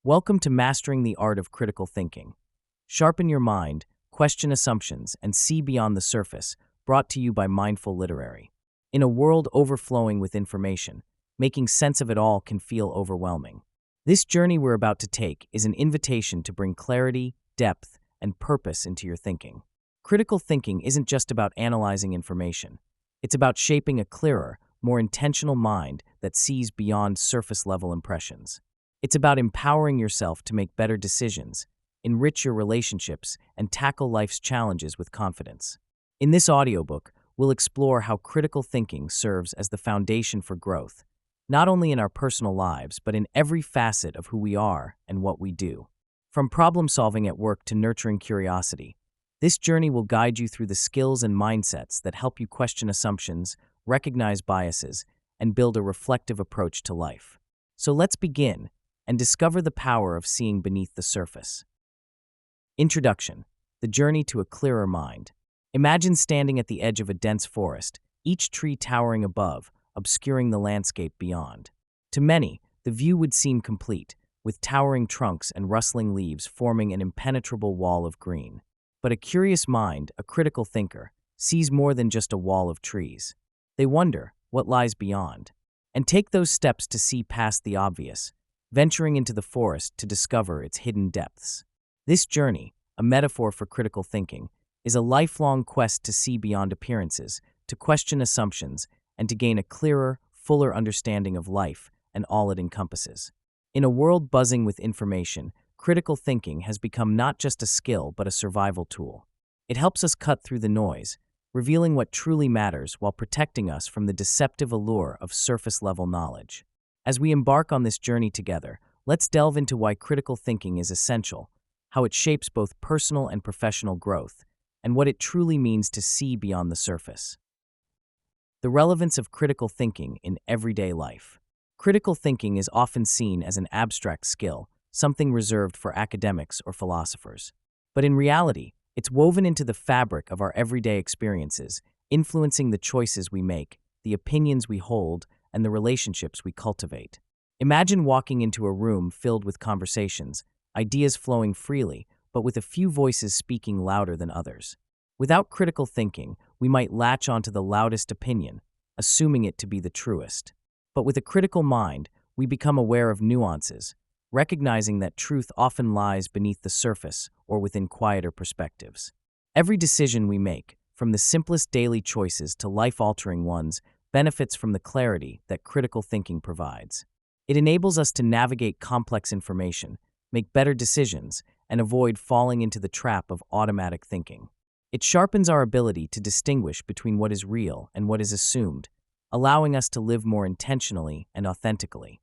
Welcome to Mastering the Art of Critical Thinking. Sharpen your mind, question assumptions, and see beyond the surface, brought to you by Mindful Literary. In a world overflowing with information, making sense of it all can feel overwhelming. This journey we're about to take is an invitation to bring clarity, depth, and purpose into your thinking. Critical thinking isn't just about analyzing information. It's about shaping a clearer, more intentional mind that sees beyond surface-level impressions. It's about empowering yourself to make better decisions, enrich your relationships, and tackle life's challenges with confidence. In this audiobook, we'll explore how critical thinking serves as the foundation for growth, not only in our personal lives, but in every facet of who we are and what we do. From problem-solving at work to nurturing curiosity, this journey will guide you through the skills and mindsets that help you question assumptions, recognize biases, and build a reflective approach to life. So let's begin and discover the power of seeing beneath the surface. Introduction: the journey to a clearer mind. Imagine standing at the edge of a dense forest, each tree towering above, obscuring the landscape beyond. To many, the view would seem complete, with towering trunks and rustling leaves forming an impenetrable wall of green. But a curious mind, a critical thinker, sees more than just a wall of trees. They wonder what lies beyond, and take those steps to see past the obvious, venturing into the forest to discover its hidden depths. This journey, a metaphor for critical thinking, is a lifelong quest to see beyond appearances, to question assumptions, and to gain a clearer, fuller understanding of life and all it encompasses. In a world buzzing with information, critical thinking has become not just a skill but a survival tool. It helps us cut through the noise, revealing what truly matters while protecting us from the deceptive allure of surface-level knowledge. As we embark on this journey together, let's delve into why critical thinking is essential, how it shapes both personal and professional growth, and what it truly means to see beyond the surface. The relevance of critical thinking in everyday life. Critical thinking is often seen as an abstract skill, something reserved for academics or philosophers. But in reality, it's woven into the fabric of our everyday experiences, influencing the choices we make, the opinions we hold, and the relationships we cultivate. Imagine walking into a room filled with conversations, ideas flowing freely, but with a few voices speaking louder than others. Without critical thinking, we might latch onto the loudest opinion, assuming it to be the truest. But with a critical mind, we become aware of nuances, recognizing that truth often lies beneath the surface or within quieter perspectives. Every decision we make, from the simplest daily choices to life-altering ones, benefits from the clarity that critical thinking provides. It enables us to navigate complex information, make better decisions, and avoid falling into the trap of automatic thinking. It sharpens our ability to distinguish between what is real and what is assumed, allowing us to live more intentionally and authentically.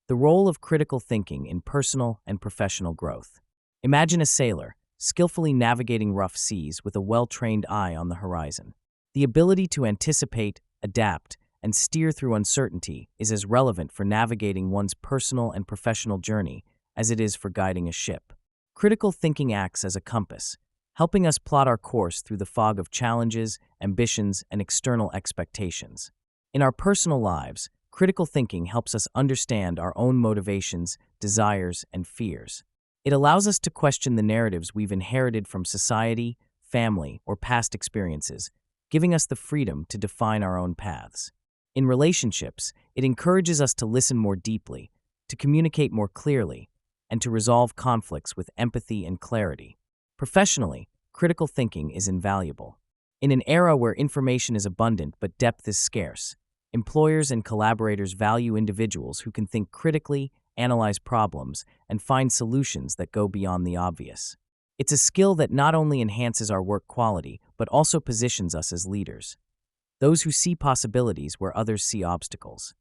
The role of critical thinking in personal and professional growth. Imagine a sailor, skillfully navigating rough seas with a well-trained eye on the horizon. The ability to anticipate, adapt, and steer through uncertainty is as relevant for navigating one's personal and professional journey as it is for guiding a ship. Critical thinking acts as a compass, helping us plot our course through the fog of challenges, ambitions, and external expectations. In our personal lives, critical thinking helps us understand our own motivations, desires, and fears. It allows us to question the narratives we've inherited from society, family, or past experiences, giving us the freedom to define our own paths. In relationships, it encourages us to listen more deeply, to communicate more clearly, and to resolve conflicts with empathy and clarity. Professionally, critical thinking is invaluable. In an era where information is abundant but depth is scarce, employers and collaborators value individuals who can think critically, analyze problems, and find solutions that go beyond the obvious. It's a skill that not only enhances our work quality, but also positions us as leaders, those who see possibilities where others see obstacles.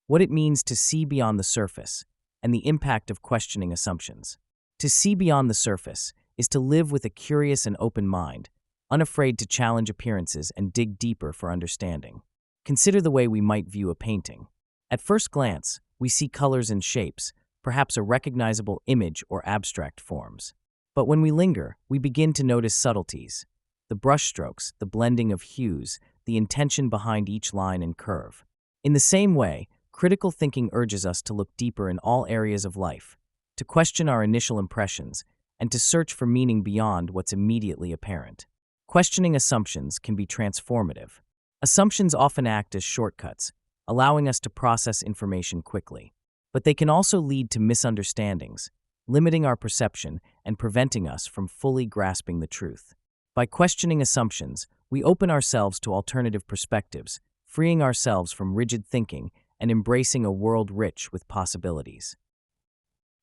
What it means to see beyond the surface, and the impact of questioning assumptions. To see beyond the surface is to live with a curious and open mind, unafraid to challenge appearances and dig deeper for understanding. Consider the way we might view a painting. At first glance, we see colors and shapes, perhaps a recognizable image or abstract forms. But when we linger, we begin to notice subtleties, the brushstrokes, the blending of hues, the intention behind each line and curve. In the same way, critical thinking urges us to look deeper in all areas of life, to question our initial impressions, and to search for meaning beyond what's immediately apparent. Questioning assumptions can be transformative. Assumptions often act as shortcuts, allowing us to process information quickly. But they can also lead to misunderstandings, limiting our perception and preventing us from fully grasping the truth. By questioning assumptions, we open ourselves to alternative perspectives, freeing ourselves from rigid thinking and embracing a world rich with possibilities.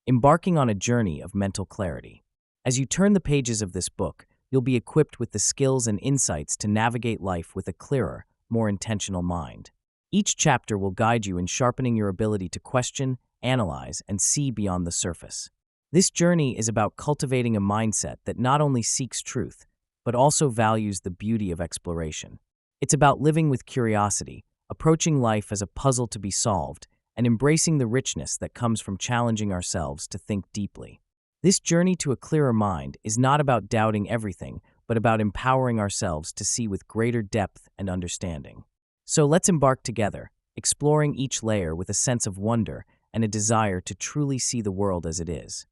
Embarking on a journey of mental clarity. As you turn the pages of this book, you'll be equipped with the skills and insights to navigate life with a clearer, more intentional mind. Each chapter will guide you in sharpening your ability to question, analyze, and see beyond the surface. This journey is about cultivating a mindset that not only seeks truth, but also values the beauty of exploration. It's about living with curiosity, approaching life as a puzzle to be solved, and embracing the richness that comes from challenging ourselves to think deeply. This journey to a clearer mind is not about doubting everything, but about empowering ourselves to see with greater depth and understanding. So let's embark together, exploring each layer with a sense of wonder and a desire to truly see the world as it is.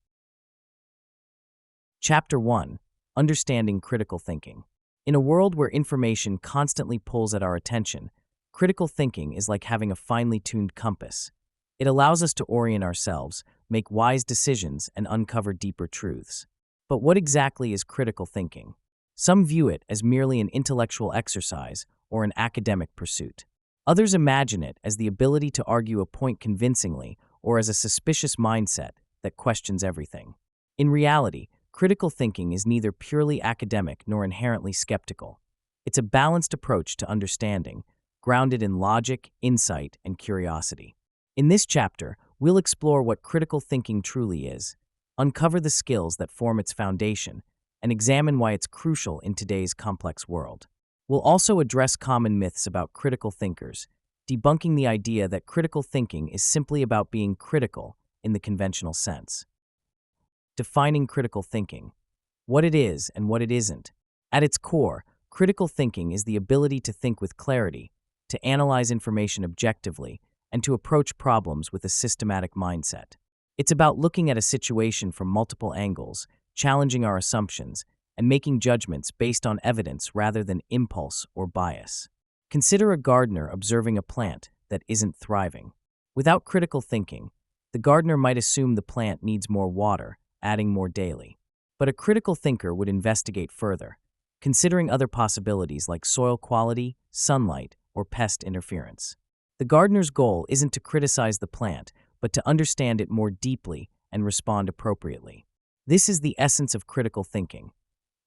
Chapter 1: Understanding Critical Thinking. In a world where information constantly pulls at our attention, critical thinking is like having a finely tuned compass. It allows us to orient ourselves, make wise decisions, and uncover deeper truths. But what exactly is critical thinking? Some view it as merely an intellectual exercise or an academic pursuit. Others imagine it as the ability to argue a point convincingly or as a suspicious mindset that questions everything. In reality, critical thinking is neither purely academic nor inherently skeptical. It's a balanced approach to understanding, grounded in logic, insight, and curiosity. In this chapter, we'll explore what critical thinking truly is, uncover the skills that form its foundation, and examine why it's crucial in today's complex world. We'll also address common myths about critical thinkers, debunking the idea that critical thinking is simply about being critical in the conventional sense. Defining critical thinking. What it is and what it isn't. At its core, critical thinking is the ability to think with clarity, to analyze information objectively, and to approach problems with a systematic mindset. It's about looking at a situation from multiple angles, challenging our assumptions, and making judgments based on evidence rather than impulse or bias. Consider a gardener observing a plant that isn't thriving. Without critical thinking, the gardener might assume the plant needs more water, adding more daily. But a critical thinker would investigate further, considering other possibilities like soil quality, sunlight, or pest interference. The gardener's goal isn't to criticize the plant, but to understand it more deeply and respond appropriately. This is the essence of critical thinking.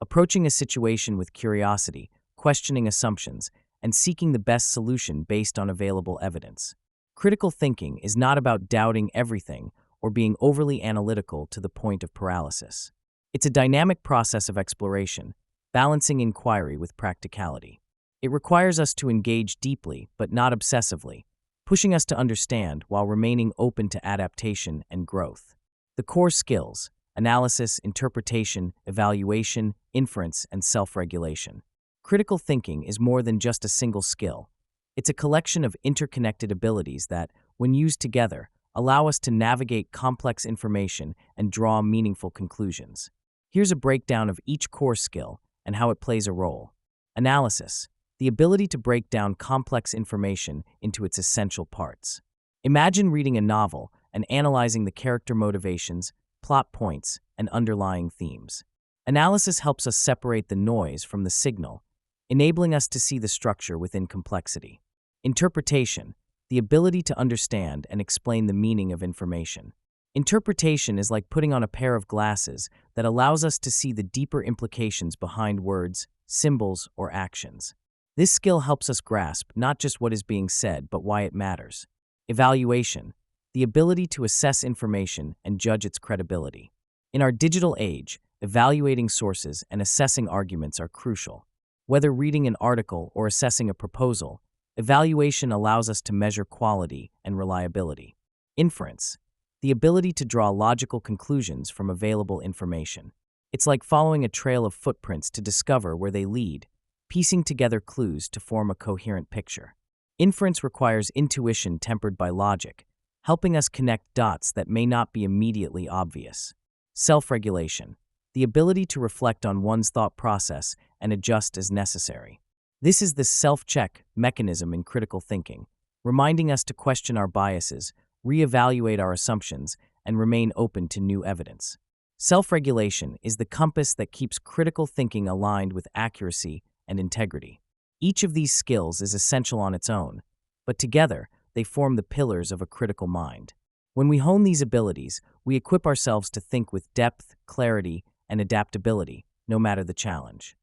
Approaching a situation with curiosity, questioning assumptions, and seeking the best solution based on available evidence. Critical thinking is not about doubting everything or being overly analytical to the point of paralysis. It's a dynamic process of exploration, balancing inquiry with practicality. It requires us to engage deeply but not obsessively, pushing us to understand while remaining open to adaptation and growth. The core skills: analysis, interpretation, evaluation, inference, and self-regulation. Critical thinking is more than just a single skill. It's a collection of interconnected abilities that, when used together, allow us to navigate complex information and draw meaningful conclusions. Here's a breakdown of each core skill and how it plays a role. Analysis: the ability to break down complex information into its essential parts. Imagine reading a novel and analyzing the character motivations, plot points, and underlying themes. Analysis helps us separate the noise from the signal, enabling us to see the structure within complexity. Interpretation: the ability to understand and explain the meaning of information. Interpretation is like putting on a pair of glasses that allows us to see the deeper implications behind words, symbols, or actions. This skill helps us grasp not just what is being said, but why it matters. Evaluation: the ability to assess information and judge its credibility. In our digital age, evaluating sources and assessing arguments are crucial. Whether reading an article or assessing a proposal, evaluation allows us to measure quality and reliability. Inference: the ability to draw logical conclusions from available information. It's like following a trail of footprints to discover where they lead, piecing together clues to form a coherent picture. Inference requires intuition tempered by logic, helping us connect dots that may not be immediately obvious. Self-regulation, the ability to reflect on one's thought process and adjust as necessary. This is the self-check mechanism in critical thinking, reminding us to question our biases, reevaluate our assumptions, and remain open to new evidence. Self-regulation is the compass that keeps critical thinking aligned with accuracy and integrity. Each of these skills is essential on its own, but together they form the pillars of a critical mind. When we hone these abilities, we equip ourselves to think with depth, clarity, and adaptability, no matter the challenge.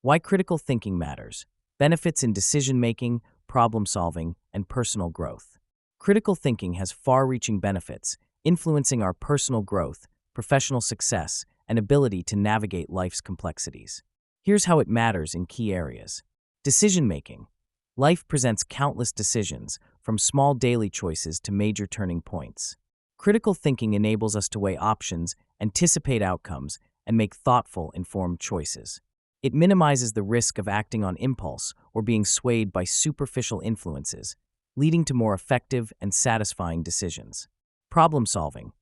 Why critical thinking matters. Benefits in decision-making, problem-solving, and personal growth. Critical thinking has far-reaching benefits, influencing our personal growth, professional success, and ability to navigate life's complexities. Here's how it matters in key areas. Decision-making. Life presents countless decisions, from small daily choices to major turning points. Critical thinking enables us to weigh options, anticipate outcomes, and make thoughtful, informed choices. It minimizes the risk of acting on impulse or being swayed by superficial influences, leading to more effective and satisfying decisions. Problem-solving.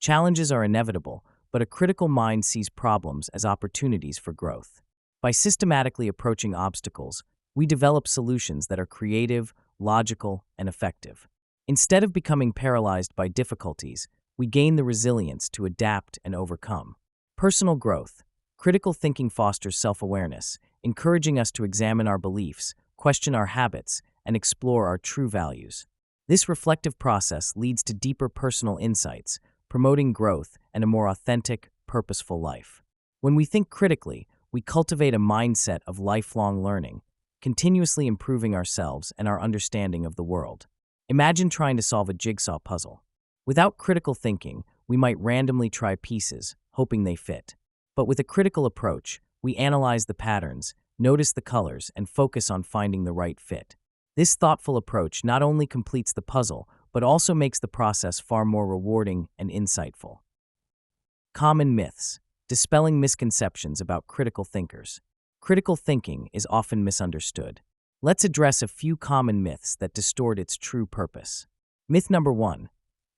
Challenges are inevitable, but a critical mind sees problems as opportunities for growth. By systematically approaching obstacles, we develop solutions that are creative, logical, and effective. Instead of becoming paralyzed by difficulties, we gain the resilience to adapt and overcome. Personal growth. Critical thinking fosters self-awareness, encouraging us to examine our beliefs, question our habits, and explore our true values. This reflective process leads to deeper personal insights, promoting growth and a more authentic, purposeful life. When we think critically, we cultivate a mindset of lifelong learning, continuously improving ourselves and our understanding of the world. Imagine trying to solve a jigsaw puzzle. Without critical thinking, we might randomly try pieces, hoping they fit. But with a critical approach, we analyze the patterns, notice the colors, and focus on finding the right fit. This thoughtful approach not only completes the puzzle, but also makes the process far more rewarding and insightful. Common myths. Dispelling misconceptions about critical thinkers. Critical thinking is often misunderstood. Let's address a few common myths that distort its true purpose. Myth number 1.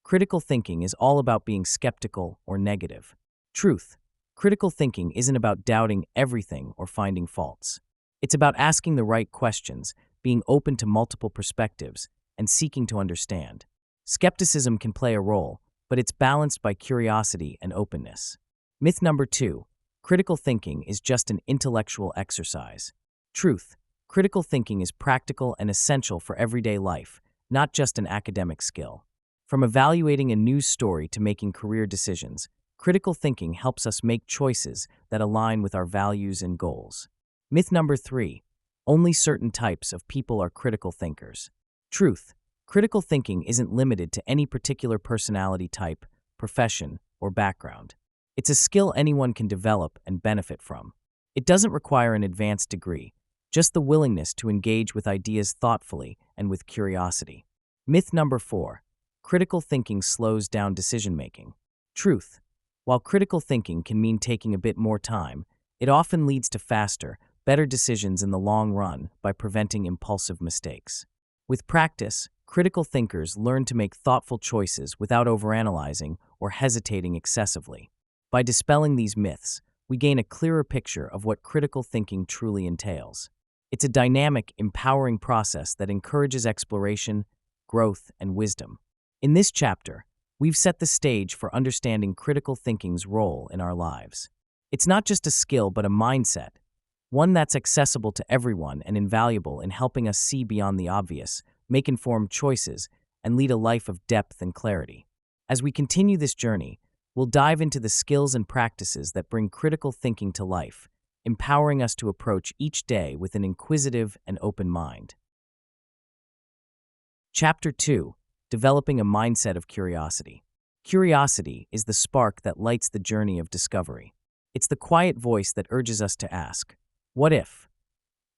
Critical thinking is all about being skeptical or negative. Truth. Critical thinking isn't about doubting everything or finding faults. It's about asking the right questions, being open to multiple perspectives, and seeking to understand. Skepticism can play a role, but it's balanced by curiosity and openness. Myth number 2. Critical thinking is just an intellectual exercise. Truth. Critical thinking is practical and essential for everyday life, not just an academic skill. From evaluating a news story to making career decisions, critical thinking helps us make choices that align with our values and goals. Myth number 3. Only certain types of people are critical thinkers. Truth. Critical thinking isn't limited to any particular personality type, profession, or background. It's a skill anyone can develop and benefit from. It doesn't require an advanced degree, just the willingness to engage with ideas thoughtfully and with curiosity. Myth number 4. Critical thinking slows down decision-making. Truth. While critical thinking can mean taking a bit more time, it often leads to faster, better decisions in the long run by preventing impulsive mistakes. With practice, critical thinkers learn to make thoughtful choices without overanalyzing or hesitating excessively. By dispelling these myths, we gain a clearer picture of what critical thinking truly entails. It's a dynamic, empowering process that encourages exploration, growth, and wisdom. In this chapter, we've set the stage for understanding critical thinking's role in our lives. It's not just a skill but a mindset, one that's accessible to everyone and invaluable in helping us see beyond the obvious, make informed choices, and lead a life of depth and clarity. As we continue this journey, we'll dive into the skills and practices that bring critical thinking to life, empowering us to approach each day with an inquisitive and open mind. Chapter 2. Developing a mindset of curiosity. Curiosity is the spark that lights the journey of discovery. It's the quiet voice that urges us to ask, "What if?"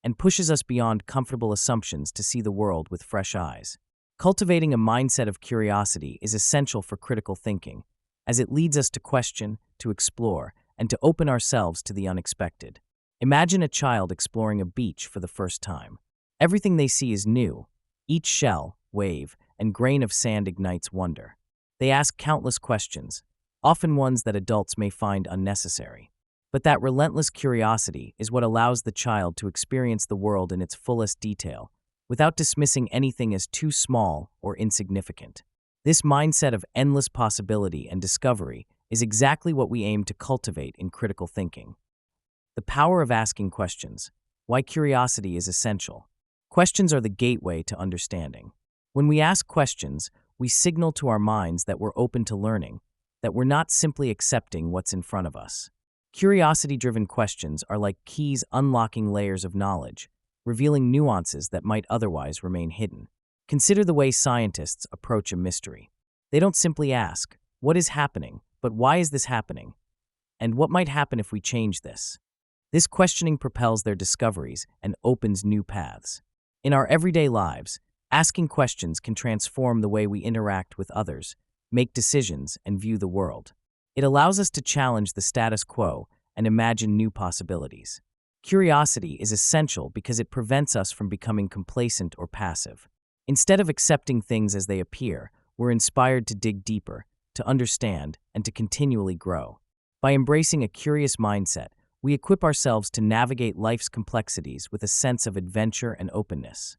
and pushes us beyond comfortable assumptions to see the world with fresh eyes. Cultivating a mindset of curiosity is essential for critical thinking, as it leads us to question, to explore, and to open ourselves to the unexpected. Imagine a child exploring a beach for the first time. Everything they see is new. Each shell, wave, and grain of sand ignites wonder. They ask countless questions, often ones that adults may find unnecessary. But that relentless curiosity is what allows the child to experience the world in its fullest detail, without dismissing anything as too small or insignificant. This mindset of endless possibility and discovery is exactly what we aim to cultivate in critical thinking. The power of asking questions. Why curiosity is essential. Questions are the gateway to understanding. When we ask questions, we signal to our minds that we're open to learning, that we're not simply accepting what's in front of us. Curiosity-driven questions are like keys unlocking layers of knowledge, revealing nuances that might otherwise remain hidden. Consider the way scientists approach a mystery. They don't simply ask, "What is happening?" but "Why is this happening?" and "What might happen if we change this?" This questioning propels their discoveries and opens new paths. In our everyday lives, asking questions can transform the way we interact with others, make decisions, and view the world. It allows us to challenge the status quo and imagine new possibilities. Curiosity is essential because it prevents us from becoming complacent or passive. Instead of accepting things as they appear, we're inspired to dig deeper, to understand, and to continually grow. By embracing a curious mindset, we equip ourselves to navigate life's complexities with a sense of adventure and openness.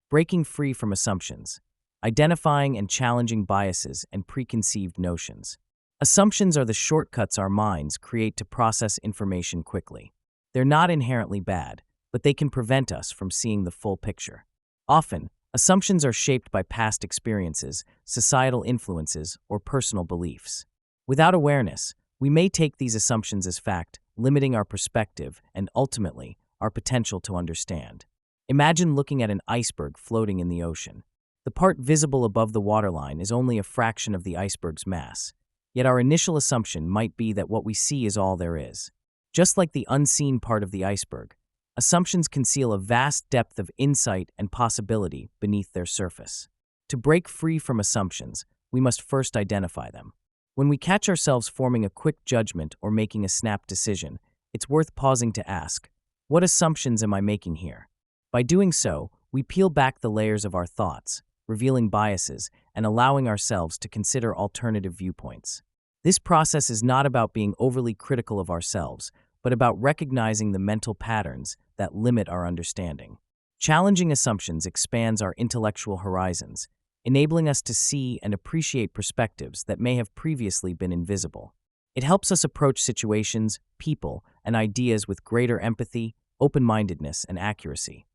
Breaking free from assumptions, identifying and challenging biases and preconceived notions. Assumptions are the shortcuts our minds create to process information quickly. They're not inherently bad, but they can prevent us from seeing the full picture. Often, assumptions are shaped by past experiences, societal influences, or personal beliefs. Without awareness, we may take these assumptions as fact, limiting our perspective and, ultimately, our potential to understand. Imagine looking at an iceberg floating in the ocean. The part visible above the waterline is only a fraction of the iceberg's mass. Yet our initial assumption might be that what we see is all there is. Just like the unseen part of the iceberg, assumptions conceal a vast depth of insight and possibility beneath their surface. To break free from assumptions, we must first identify them. When we catch ourselves forming a quick judgment or making a snap decision, it's worth pausing to ask, what assumptions am I making here? By doing so, we peel back the layers of our thoughts, revealing biases and allowing ourselves to consider alternative viewpoints. This process is not about being overly critical of ourselves, but about recognizing the mental patterns that limit our understanding. Challenging assumptions expands our intellectual horizons, enabling us to see and appreciate perspectives that may have previously been invisible. It helps us approach situations, people, and ideas with greater empathy, open-mindedness, and accuracy.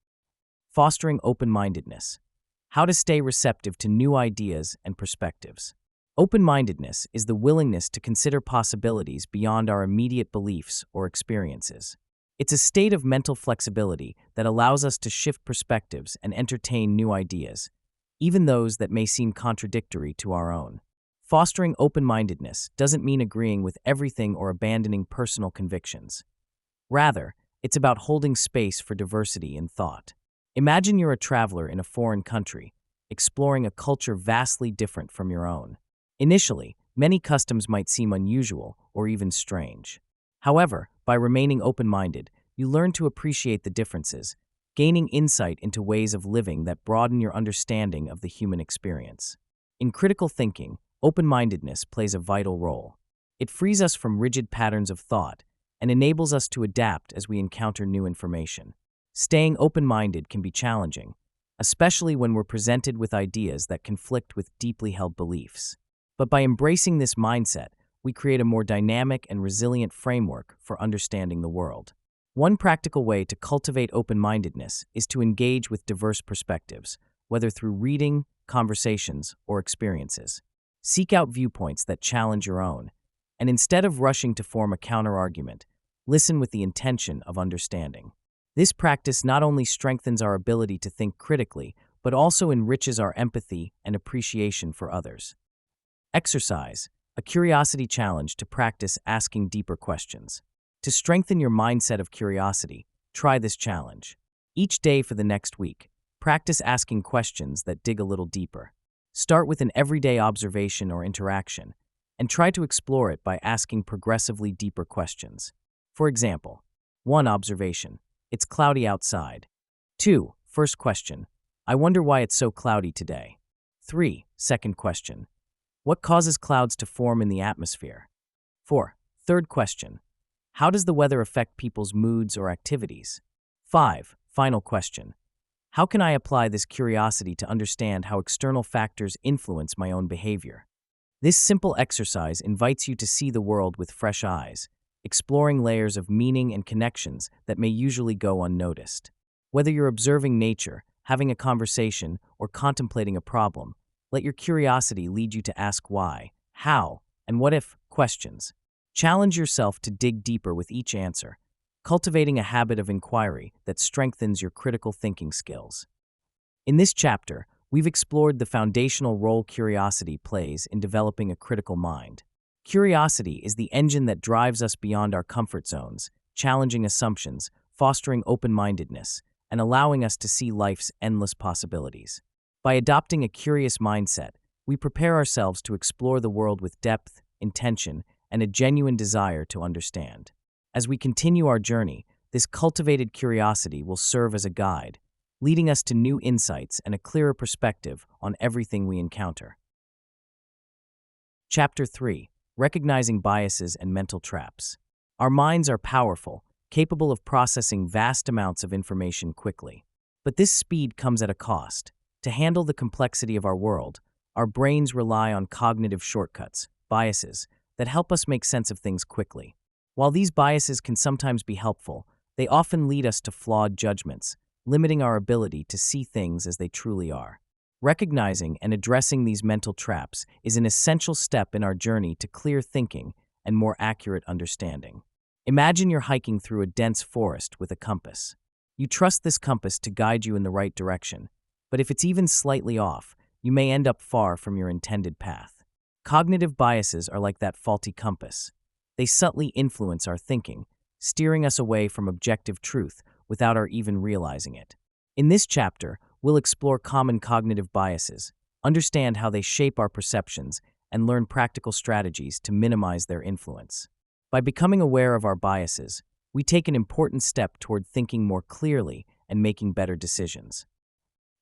Fostering open-mindedness. How to stay receptive to new ideas and perspectives. Open-mindedness is the willingness to consider possibilities beyond our immediate beliefs or experiences. It's a state of mental flexibility that allows us to shift perspectives and entertain new ideas, even those that may seem contradictory to our own. Fostering open-mindedness doesn't mean agreeing with everything or abandoning personal convictions. Rather, it's about holding space for diversity in thought. Imagine you're a traveler in a foreign country, exploring a culture vastly different from your own. Initially, many customs might seem unusual or even strange. However, by remaining open-minded, you learn to appreciate the differences, gaining insight into ways of living that broaden your understanding of the human experience. In critical thinking, open-mindedness plays a vital role. It frees us from rigid patterns of thought and enables us to adapt as we encounter new information. Staying open-minded can be challenging, especially when we're presented with ideas that conflict with deeply held beliefs. But by embracing this mindset, we create a more dynamic and resilient framework for understanding the world. One practical way to cultivate open-mindedness is to engage with diverse perspectives, whether through reading, conversations, or experiences. Seek out viewpoints that challenge your own, and instead of rushing to form a counter-argument, listen with the intention of understanding. This practice not only strengthens our ability to think critically, but also enriches our empathy and appreciation for others. Exercise, a curiosity challenge to practice asking deeper questions. To strengthen your mindset of curiosity, try this challenge. Each day for the next week, practice asking questions that dig a little deeper. Start with an everyday observation or interaction, and try to explore it by asking progressively deeper questions. For example, 1. Observation. It's cloudy outside. 2. First question, I wonder why it's so cloudy today. 3. Second question, what causes clouds to form in the atmosphere? 4. Third question, how does the weather affect people's moods or activities? 5. Final question, how can I apply this curiosity to understand how external factors influence my own behavior? This simple exercise invites you to see the world with fresh eyes, exploring layers of meaning and connections that may usually go unnoticed. Whether you're observing nature, having a conversation, or contemplating a problem, let your curiosity lead you to ask why, how, and what if questions. Challenge yourself to dig deeper with each answer, cultivating a habit of inquiry that strengthens your critical thinking skills. In this chapter, we've explored the foundational role curiosity plays in developing a critical mind. Curiosity is the engine that drives us beyond our comfort zones, challenging assumptions, fostering open-mindedness, and allowing us to see life's endless possibilities. By adopting a curious mindset, we prepare ourselves to explore the world with depth, intention, and a genuine desire to understand. As we continue our journey, this cultivated curiosity will serve as a guide, leading us to new insights and a clearer perspective on everything we encounter. Chapter 3. Recognizing Biases and Mental Traps. Our minds are powerful, capable of processing vast amounts of information quickly. But this speed comes at a cost. To handle the complexity of our world, our brains rely on cognitive shortcuts, biases, that help us make sense of things quickly. While these biases can sometimes be helpful, they often lead us to flawed judgments, limiting our ability to see things as they truly are. Recognizing and addressing these mental traps is an essential step in our journey to clear thinking and more accurate understanding. Imagine you're hiking through a dense forest with a compass. You trust this compass to guide you in the right direction, but if it's even slightly off, you may end up far from your intended path. Cognitive biases are like that faulty compass. They subtly influence our thinking, steering us away from objective truth without our even realizing it. In this chapter, we'll explore common cognitive biases, understand how they shape our perceptions, and learn practical strategies to minimize their influence. By becoming aware of our biases, we take an important step toward thinking more clearly and making better decisions.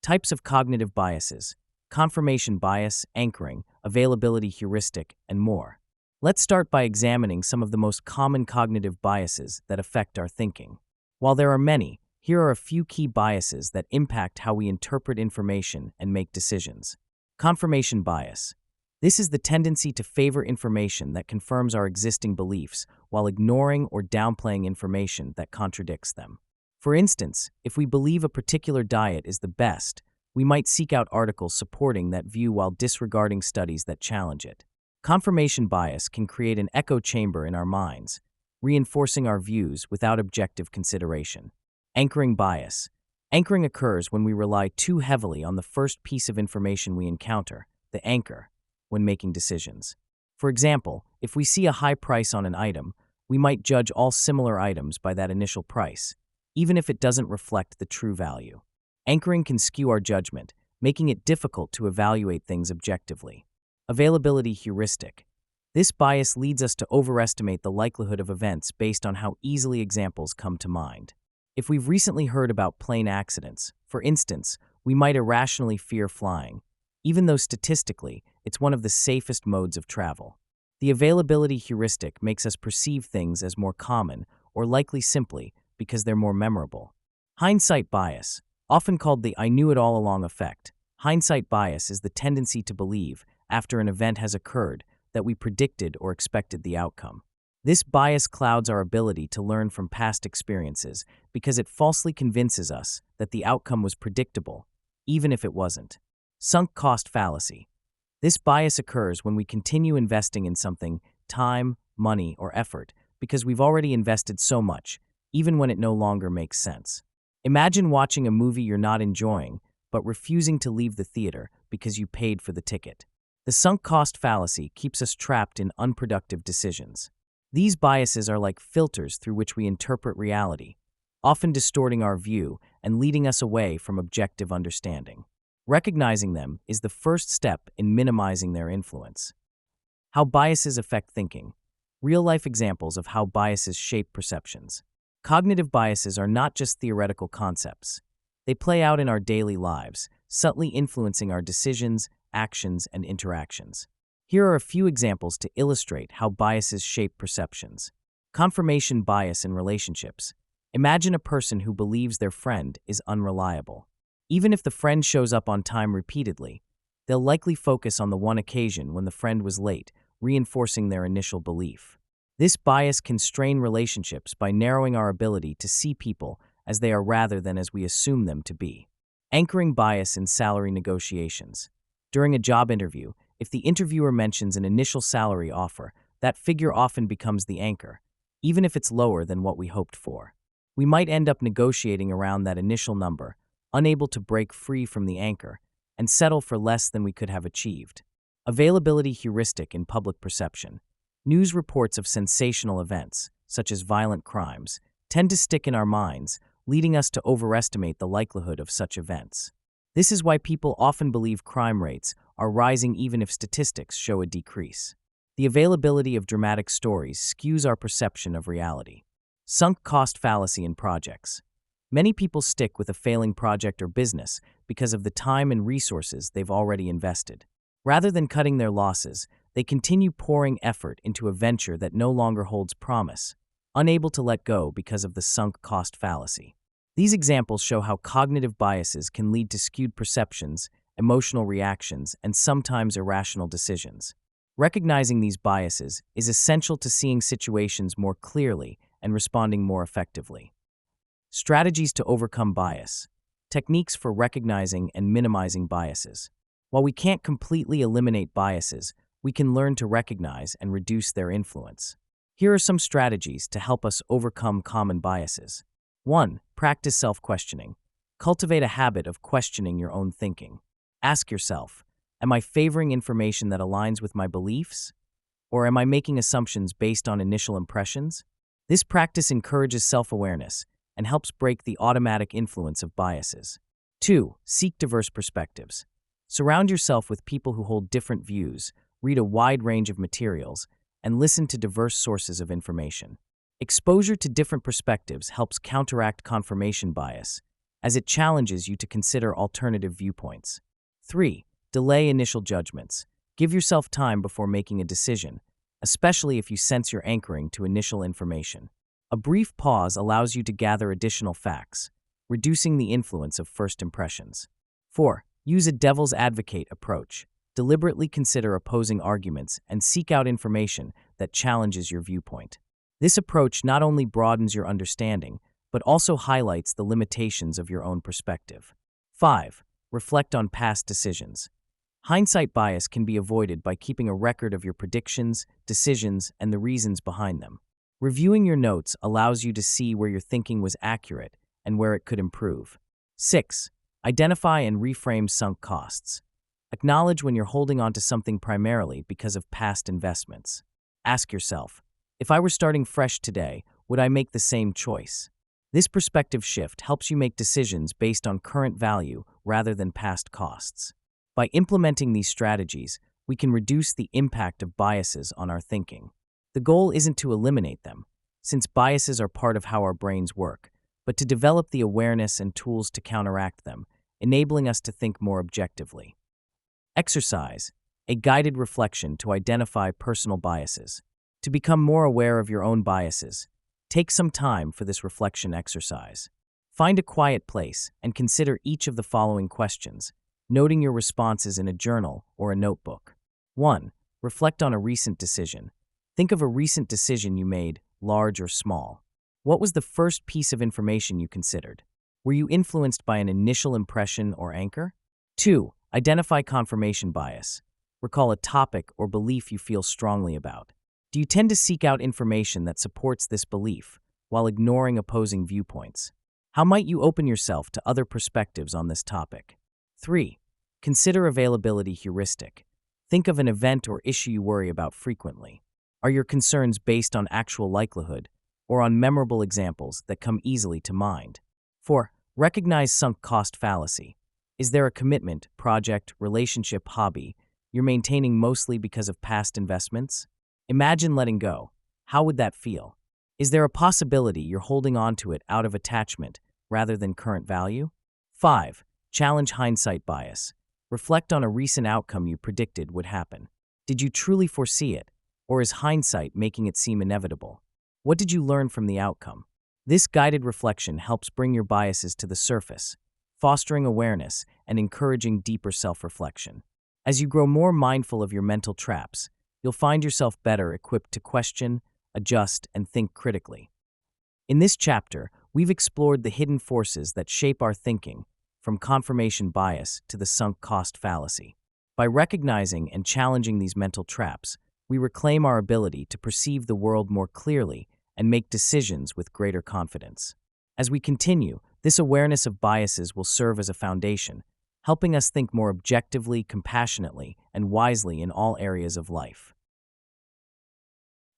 Types of cognitive biases: confirmation bias, anchoring, availability heuristic, and more. Let's start by examining some of the most common cognitive biases that affect our thinking. While there are many, here are a few key biases that impact how we interpret information and make decisions. Confirmation bias. This is the tendency to favor information that confirms our existing beliefs while ignoring or downplaying information that contradicts them. For instance, if we believe a particular diet is the best, we might seek out articles supporting that view while disregarding studies that challenge it. Confirmation bias can create an echo chamber in our minds, reinforcing our views without objective consideration. Anchoring bias. Anchoring occurs when we rely too heavily on the first piece of information we encounter, the anchor, when making decisions. For example, if we see a high price on an item, we might judge all similar items by that initial price, even if it doesn't reflect the true value. Anchoring can skew our judgment, making it difficult to evaluate things objectively. Availability heuristic. This bias leads us to overestimate the likelihood of events based on how easily examples come to mind. If we've recently heard about plane accidents, for instance, we might irrationally fear flying, even though statistically, it's one of the safest modes of travel. The availability heuristic makes us perceive things as more common or likely simply because they're more memorable. Hindsight bias, often called the "I knew it all along" effect. Hindsight bias is the tendency to believe, after an event has occurred, that we predicted or expected the outcome. This bias clouds our ability to learn from past experiences because it falsely convinces us that the outcome was predictable, even if it wasn't. Sunk cost fallacy. This bias occurs when we continue investing in something, time, money, or effort, because we've already invested so much, even when it no longer makes sense. Imagine watching a movie you're not enjoying, but refusing to leave the theater because you paid for the ticket. The sunk cost fallacy keeps us trapped in unproductive decisions. These biases are like filters through which we interpret reality, often distorting our view and leading us away from objective understanding. Recognizing them is the first step in minimizing their influence. How biases affect thinking. Real-life examples of how biases shape perceptions. Cognitive biases are not just theoretical concepts. They play out in our daily lives, subtly influencing our decisions, actions, and interactions. Here are a few examples to illustrate how biases shape perceptions. Confirmation bias in relationships. Imagine a person who believes their friend is unreliable. Even if the friend shows up on time repeatedly, they'll likely focus on the one occasion when the friend was late, reinforcing their initial belief. This bias can strain relationships by narrowing our ability to see people as they are rather than as we assume them to be. Anchoring bias in salary negotiations. During a job interview, if the interviewer mentions an initial salary offer, that figure often becomes the anchor, even if it's lower than what we hoped for. We might end up negotiating around that initial number, unable to break free from the anchor, and settle for less than we could have achieved. Availability heuristic in public perception. News reports of sensational events, such as violent crimes, tend to stick in our minds, leading us to overestimate the likelihood of such events. This is why people often believe crime rates are rising even if statistics show a decrease. The availability of dramatic stories skews our perception of reality. Sunk cost fallacy in projects. Many people stick with a failing project or business because of the time and resources they've already invested. Rather than cutting their losses, they continue pouring effort into a venture that no longer holds promise, unable to let go because of the sunk cost fallacy. These examples show how cognitive biases can lead to skewed perceptions, emotional reactions, and sometimes irrational decisions. Recognizing these biases is essential to seeing situations more clearly and responding more effectively. Strategies to overcome bias. Techniques for recognizing and minimizing biases. While we can't completely eliminate biases, we can learn to recognize and reduce their influence. Here are some strategies to help us overcome common biases. 1. Practice self-questioning. Cultivate a habit of questioning your own thinking. Ask yourself, am I favoring information that aligns with my beliefs? Or am I making assumptions based on initial impressions? This practice encourages self-awareness and helps break the automatic influence of biases. 2. Seek diverse perspectives. Surround yourself with people who hold different views, read a wide range of materials, and listen to diverse sources of information. Exposure to different perspectives helps counteract confirmation bias, as it challenges you to consider alternative viewpoints. 3. Delay initial judgments. Give yourself time before making a decision, especially if you sense you're anchoring to initial information. A brief pause allows you to gather additional facts, reducing the influence of first impressions. 4. Use a devil's advocate approach. Deliberately consider opposing arguments and seek out information that challenges your viewpoint. This approach not only broadens your understanding, but also highlights the limitations of your own perspective. 5. Reflect on past decisions. Hindsight bias can be avoided by keeping a record of your predictions, decisions, and the reasons behind them. Reviewing your notes allows you to see where your thinking was accurate and where it could improve. 6. Identify and reframe sunk costs. Acknowledge when you're holding on to something primarily because of past investments. Ask yourself, if I were starting fresh today, would I make the same choice? This perspective shift helps you make decisions based on current value rather than past costs. By implementing these strategies, we can reduce the impact of biases on our thinking. The goal isn't to eliminate them, since biases are part of how our brains work, but to develop the awareness and tools to counteract them, enabling us to think more objectively. Exercise, a guided reflection to identify personal biases. To become more aware of your own biases, take some time for this reflection exercise. Find a quiet place and consider each of the following questions, noting your responses in a journal or a notebook. 1. Reflect on a recent decision. Think of a recent decision you made, large or small. What was the first piece of information you considered? Were you influenced by an initial impression or anchor? 2. Identify confirmation bias. Recall a topic or belief you feel strongly about. Do you tend to seek out information that supports this belief while ignoring opposing viewpoints? How might you open yourself to other perspectives on this topic? 3. Consider availability heuristic. Think of an event or issue you worry about frequently. Are your concerns based on actual likelihood or on memorable examples that come easily to mind? 4. Recognize sunk cost fallacy. Is there a commitment, project, relationship, hobby you're maintaining mostly because of past investments? Imagine letting go. How would that feel? Is there a possibility you're holding on to it out of attachment rather than current value? 5. Challenge hindsight bias. Reflect on a recent outcome you predicted would happen. Did you truly foresee it, or is hindsight making it seem inevitable? What did you learn from the outcome? This guided reflection helps bring your biases to the surface, fostering awareness and encouraging deeper self-reflection. As you grow more mindful of your mental traps, you'll find yourself better equipped to question, adjust, and think critically. In this chapter, we've explored the hidden forces that shape our thinking, from confirmation bias to the sunk cost fallacy. By recognizing and challenging these mental traps, we reclaim our ability to perceive the world more clearly and make decisions with greater confidence. As we continue, this awareness of biases will serve as a foundation, helping us think more objectively, compassionately, and wisely in all areas of life.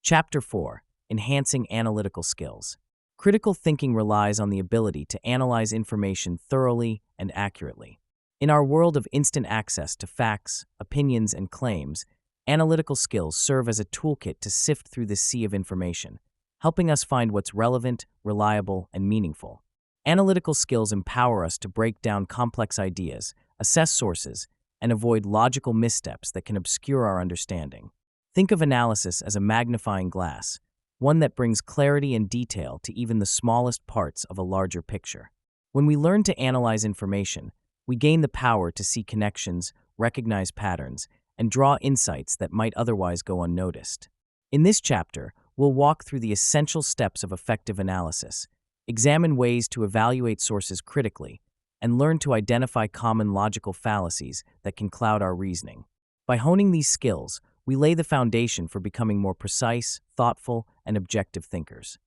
Chapter 4. Enhancing Analytical Skills. Critical thinking relies on the ability to analyze information thoroughly and accurately. In our world of instant access to facts, opinions, and claims, analytical skills serve as a toolkit to sift through this sea of information, helping us find what's relevant, reliable, and meaningful. Analytical skills empower us to break down complex ideas, assess sources, and avoid logical missteps that can obscure our understanding. Think of analysis as a magnifying glass, one that brings clarity and detail to even the smallest parts of a larger picture. When we learn to analyze information, we gain the power to see connections, recognize patterns, and draw insights that might otherwise go unnoticed. In this chapter, we'll walk through the essential steps of effective analysis, examine ways to evaluate sources critically, and learn to identify common logical fallacies that can cloud our reasoning. By honing these skills, we lay the foundation for becoming more precise, thoughtful, and objective thinkers.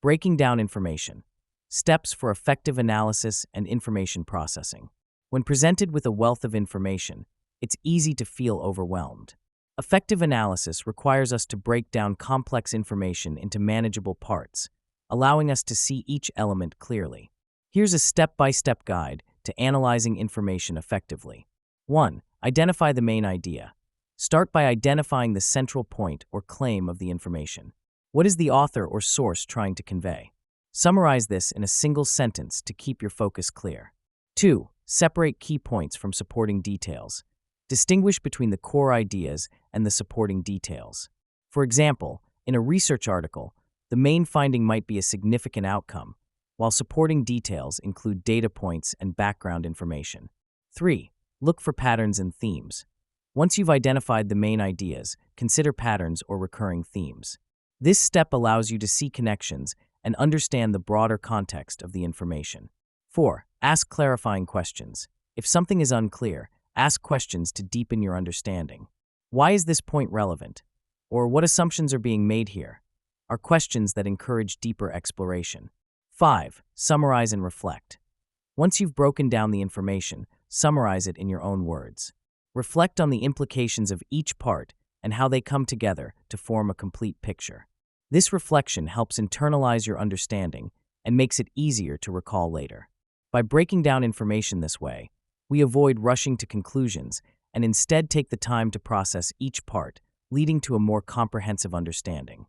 Breaking down information. Steps for effective analysis and information processing. When presented with a wealth of information, it's easy to feel overwhelmed. Effective analysis requires us to break down complex information into manageable parts, allowing us to see each element clearly. Here's a step-by-step guide to analyzing information effectively. 1. Identify the main idea. Start by identifying the central point or claim of the information. What is the author or source trying to convey? Summarize this in a single sentence to keep your focus clear. 2. Separate key points from supporting details. Distinguish between the core ideas and the supporting details. For example, in a research article, the main finding might be a significant outcome, while supporting details include data points and background information. 3. Look for patterns and themes. Once you've identified the main ideas, consider patterns or recurring themes. This step allows you to see connections and understand the broader context of the information. 4. Ask clarifying questions. If something is unclear, ask questions to deepen your understanding. Why is this point relevant? Or what assumptions are being made here? Are questions that encourage deeper exploration. 5. Summarize and reflect. Once you've broken down the information, summarize it in your own words. Reflect on the implications of each part and how they come together to form a complete picture. This reflection helps internalize your understanding and makes it easier to recall later. By breaking down information this way, we avoid rushing to conclusions and instead take the time to process each part, leading to a more comprehensive understanding.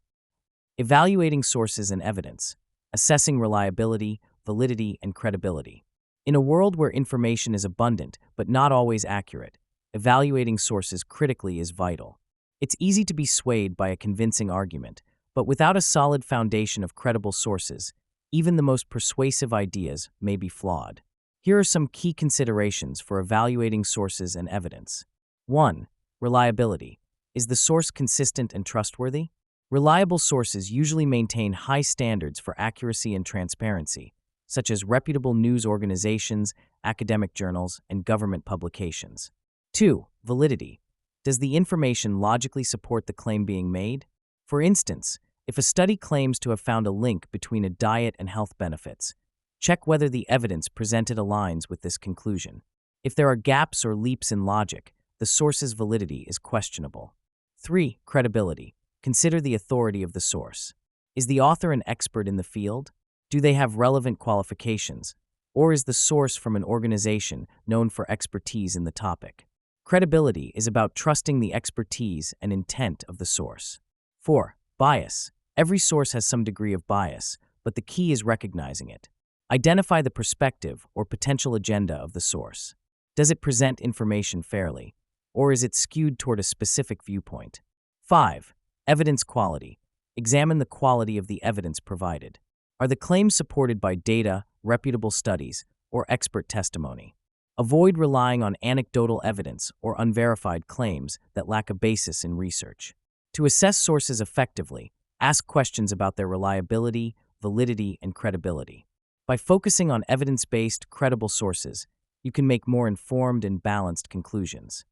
Evaluating sources and evidence, assessing reliability, validity, and credibility. In a world where information is abundant but not always accurate, evaluating sources critically is vital. It's easy to be swayed by a convincing argument, but without a solid foundation of credible sources, even the most persuasive ideas may be flawed. Here are some key considerations for evaluating sources and evidence. 1. Reliability. Is the source consistent and trustworthy? Reliable sources usually maintain high standards for accuracy and transparency, such as reputable news organizations, academic journals, and government publications. 2. Validity. Does the information logically support the claim being made? For instance, if a study claims to have found a link between a diet and health benefits, check whether the evidence presented aligns with this conclusion. If there are gaps or leaps in logic, the source's validity is questionable. 3. Credibility. Consider the authority of the source. Is the author an expert in the field? Do they have relevant qualifications? Or is the source from an organization known for expertise in the topic? Credibility is about trusting the expertise and intent of the source. 4. Bias. Every source has some degree of bias, but the key is recognizing it. Identify the perspective or potential agenda of the source. Does it present information fairly, or is it skewed toward a specific viewpoint? 5. Evidence quality. Examine the quality of the evidence provided. Are the claims supported by data, reputable studies, or expert testimony? Avoid relying on anecdotal evidence or unverified claims that lack a basis in research. To assess sources effectively, ask questions about their reliability, validity, and credibility. By focusing on evidence-based, credible sources, you can make more informed and balanced conclusions.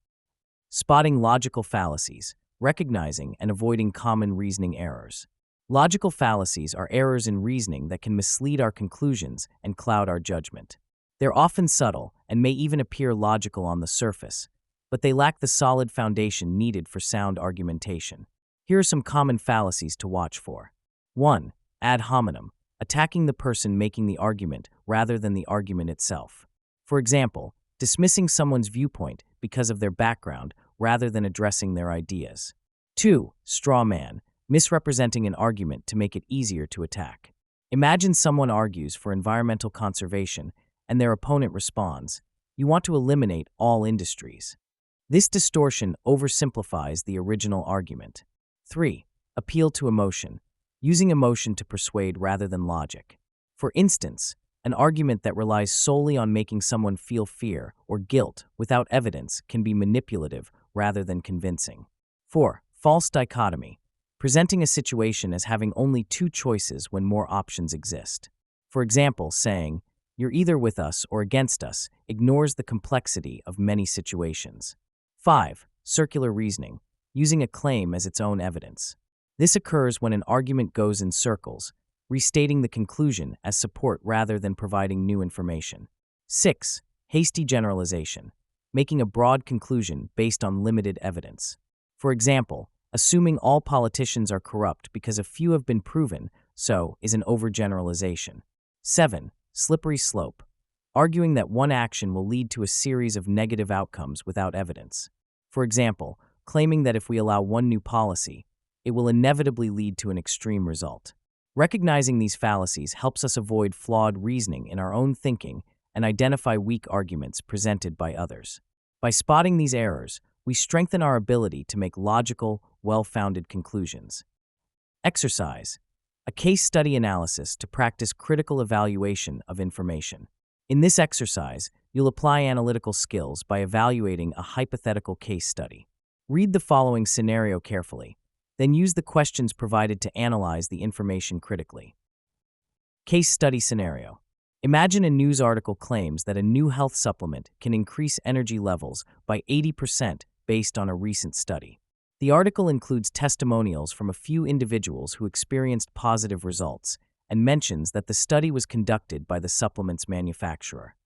Spotting logical fallacies, recognizing and avoiding common reasoning errors. Logical fallacies are errors in reasoning that can mislead our conclusions and cloud our judgment. They're often subtle and may even appear logical on the surface, but they lack the solid foundation needed for sound argumentation. Here are some common fallacies to watch for. 1. Ad hominem, attacking the person making the argument rather than the argument itself. For example, dismissing someone's viewpoint because of their background rather than addressing their ideas. 2. Straw man, misrepresenting an argument to make it easier to attack. Imagine someone argues for environmental conservation and their opponent responds, "You want to eliminate all industries." This distortion oversimplifies the original argument. 3. Appeal to emotion, using emotion to persuade rather than logic. For instance, an argument that relies solely on making someone feel fear or guilt without evidence can be manipulative rather than convincing. 4. False dichotomy, presenting a situation as having only two choices when more options exist. For example, saying, "You're either with us or against us," ignores the complexity of many situations. 5. Circular reasoning, using a claim as its own evidence. This occurs when an argument goes in circles, restating the conclusion as support rather than providing new information. 6. Hasty generalization, making a broad conclusion based on limited evidence. For example, assuming all politicians are corrupt because a few have been proven so is an overgeneralization. 7. Slippery slope, arguing that one action will lead to a series of negative outcomes without evidence. For example, claiming that if we allow one new policy, it will inevitably lead to an extreme result. Recognizing these fallacies helps us avoid flawed reasoning in our own thinking and identify weak arguments presented by others. By spotting these errors, we strengthen our ability to make logical, well-founded conclusions. Exercise: a case study analysis to practice critical evaluation of information. In this exercise, you'll apply analytical skills by evaluating a hypothetical case study. Read the following scenario carefully, then use the questions provided to analyze the information critically. Case study scenario. Imagine a news article claims that a new health supplement can increase energy levels by 80% based on a recent study. The article includes testimonials from a few individuals who experienced positive results and mentions that the study was conducted by the supplement's manufacturer.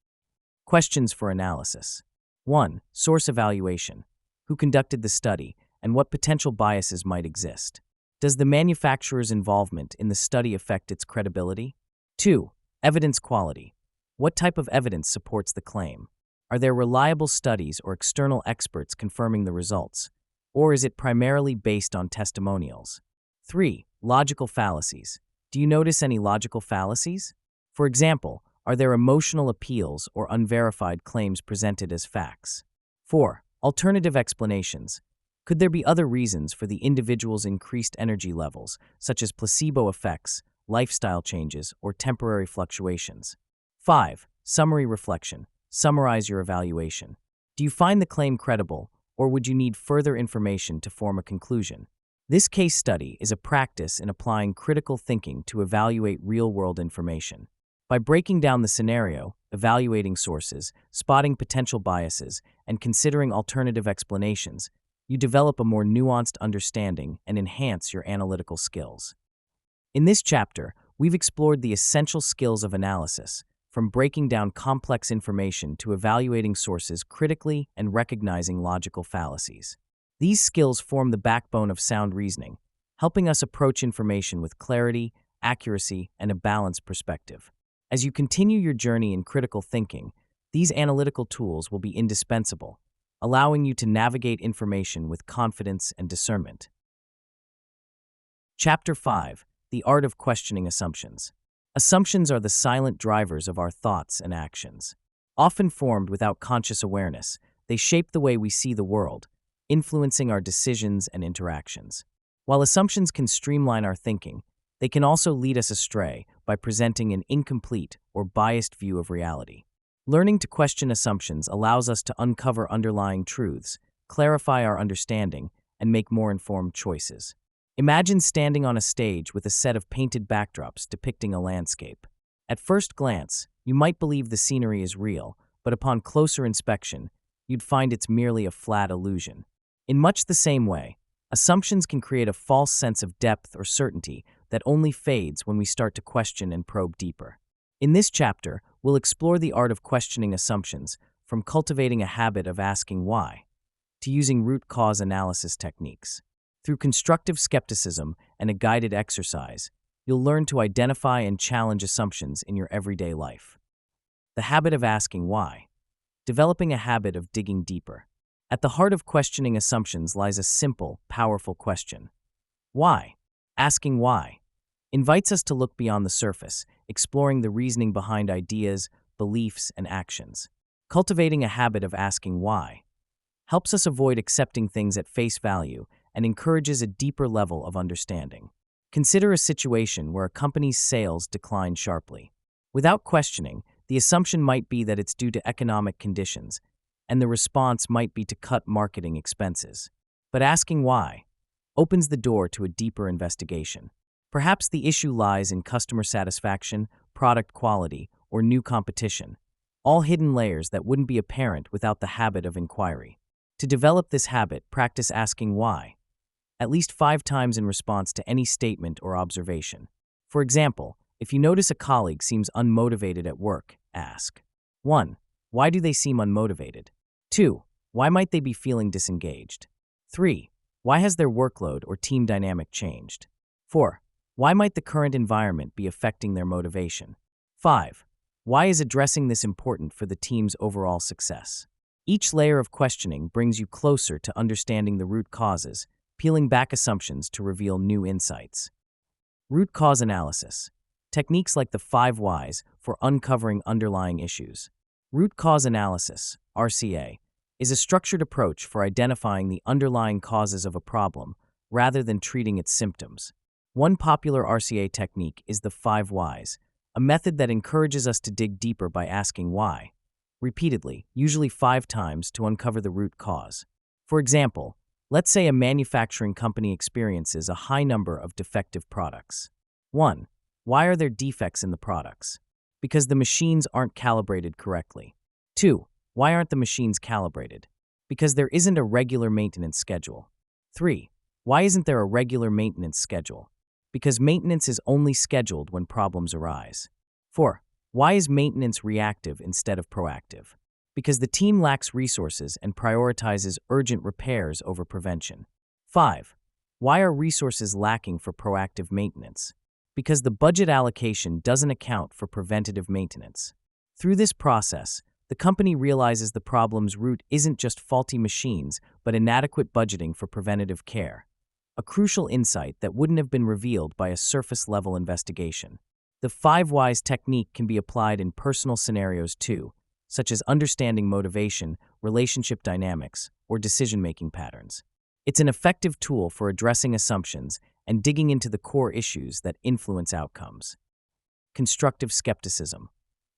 Questions for analysis. 1. Source evaluation. Who conducted the study and what potential biases might exist? Does the manufacturer's involvement in the study affect its credibility? 2. Evidence quality. What type of evidence supports the claim? Are there reliable studies or external experts confirming the results? Or is it primarily based on testimonials? 3. Logical fallacies. Do you notice any logical fallacies? For example, are there emotional appeals or unverified claims presented as facts? 4. Alternative explanations. Could there be other reasons for the individual's increased energy levels, such as placebo effects, lifestyle changes, or temporary fluctuations? 5. Summary reflection. Summarize your evaluation. Do you find the claim credible, or would you need further information to form a conclusion? This case study is a practice in applying critical thinking to evaluate real-world information. By breaking down the scenario, evaluating sources, spotting potential biases, and considering alternative explanations, you develop a more nuanced understanding and enhance your analytical skills. In this chapter, we've explored the essential skills of analysis, from breaking down complex information to evaluating sources critically and recognizing logical fallacies. These skills form the backbone of sound reasoning, helping us approach information with clarity, accuracy, and a balanced perspective. As you continue your journey in critical thinking, these analytical tools will be indispensable, allowing you to navigate information with confidence and discernment. Chapter 5: The Art of Questioning Assumptions. Assumptions are the silent drivers of our thoughts and actions. Often formed without conscious awareness, they shape the way we see the world, influencing our decisions and interactions. While assumptions can streamline our thinking, they can also lead us astray by presenting an incomplete or biased view of reality. Learning to question assumptions allows us to uncover underlying truths, clarify our understanding, and make more informed choices. Imagine standing on a stage with a set of painted backdrops depicting a landscape. At first glance, you might believe the scenery is real, but upon closer inspection, you'd find it's merely a flat illusion. In much the same way, assumptions can create a false sense of depth or certainty that only fades when we start to question and probe deeper. In this chapter, we'll explore the art of questioning assumptions, from cultivating a habit of asking why to using root cause analysis techniques. Through constructive skepticism and a guided exercise, you'll learn to identify and challenge assumptions in your everyday life. The habit of asking why. Developing a habit of digging deeper. At the heart of questioning assumptions lies a simple, powerful question. Why? Asking why invites us to look beyond the surface, exploring the reasoning behind ideas, beliefs, and actions. Cultivating a habit of asking why helps us avoid accepting things at face value and encourages a deeper level of understanding. Consider a situation where a company's sales decline sharply. Without questioning, the assumption might be that it's due to economic conditions, and the response might be to cut marketing expenses. But asking why opens the door to a deeper investigation. Perhaps the issue lies in customer satisfaction, product quality, or new competition, all hidden layers that wouldn't be apparent without the habit of inquiry. To develop this habit, practice asking why at least 5 times in response to any statement or observation. For example, if you notice a colleague seems unmotivated at work, ask 1. Why do they seem unmotivated? 2. Why might they be feeling disengaged? 3. Why has their workload or team dynamic changed? 4. Why might the current environment be affecting their motivation? 5. Why is addressing this important for the team's overall success? Each layer of questioning brings you closer to understanding the root causes, peeling back assumptions to reveal new insights. Root cause analysis. Techniques like the 5 whys for uncovering underlying issues. Root cause analysis, RCA, is a structured approach for identifying the underlying causes of a problem rather than treating its symptoms. One popular RCA technique is the 5 whys, a method that encourages us to dig deeper by asking why repeatedly, usually 5 times, to uncover the root cause. For example, let's say a manufacturing company experiences a high number of defective products. 1. Why are there defects in the products? Because the machines aren't calibrated correctly. 2. Why aren't the machines calibrated? Because there isn't a regular maintenance schedule. 3. Why isn't there a regular maintenance schedule? Because maintenance is only scheduled when problems arise. 4. Why is maintenance reactive instead of proactive? Because the team lacks resources and prioritizes urgent repairs over prevention. 5. Why are resources lacking for proactive maintenance? Because the budget allocation doesn't account for preventative maintenance. Through this process, the company realizes the problem's root isn't just faulty machines, but inadequate budgeting for preventative care. A crucial insight that wouldn't have been revealed by a surface-level investigation. The 5 whys technique can be applied in personal scenarios too, such as understanding motivation, relationship dynamics, or decision-making patterns. It's an effective tool for addressing assumptions and digging into the core issues that influence outcomes. Constructive skepticism.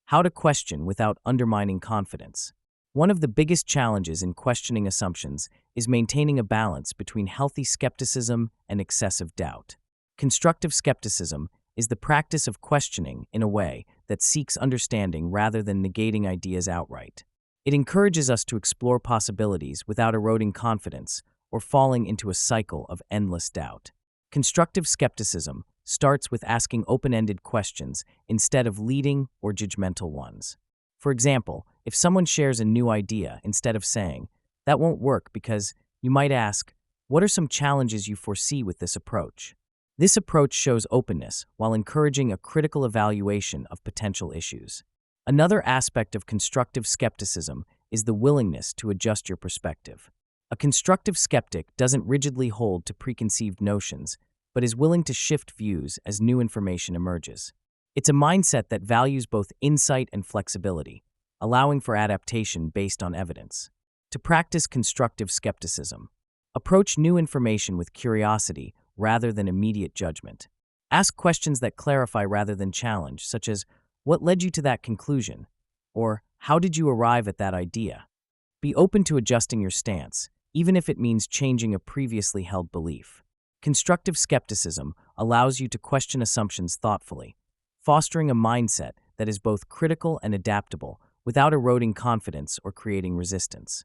How to question without undermining confidence. One of the biggest challenges in questioning assumptions is maintaining a balance between healthy skepticism and excessive doubt. Constructive skepticism is the practice of questioning in a way that seeks understanding rather than negating ideas outright. It encourages us to explore possibilities without eroding confidence or falling into a cycle of endless doubt. Constructive skepticism starts with asking open-ended questions instead of leading or judgmental ones. For example, if someone shares a new idea, instead of saying, "That won't work because," you might ask, "What are some challenges you foresee with this approach?" This approach shows openness while encouraging a critical evaluation of potential issues. Another aspect of constructive skepticism is the willingness to adjust your perspective. A constructive skeptic doesn't rigidly hold to preconceived notions, but is willing to shift views as new information emerges. It's a mindset that values both insight and flexibility, allowing for adaptation based on evidence. To practice constructive skepticism, approach new information with curiosity rather than immediate judgment. Ask questions that clarify rather than challenge, such as, "What led you to that conclusion?" Or, "How did you arrive at that idea?" Be open to adjusting your stance, even if it means changing a previously held belief. Constructive skepticism allows you to question assumptions thoughtfully, fostering a mindset that is both critical and adaptable without eroding confidence or creating resistance.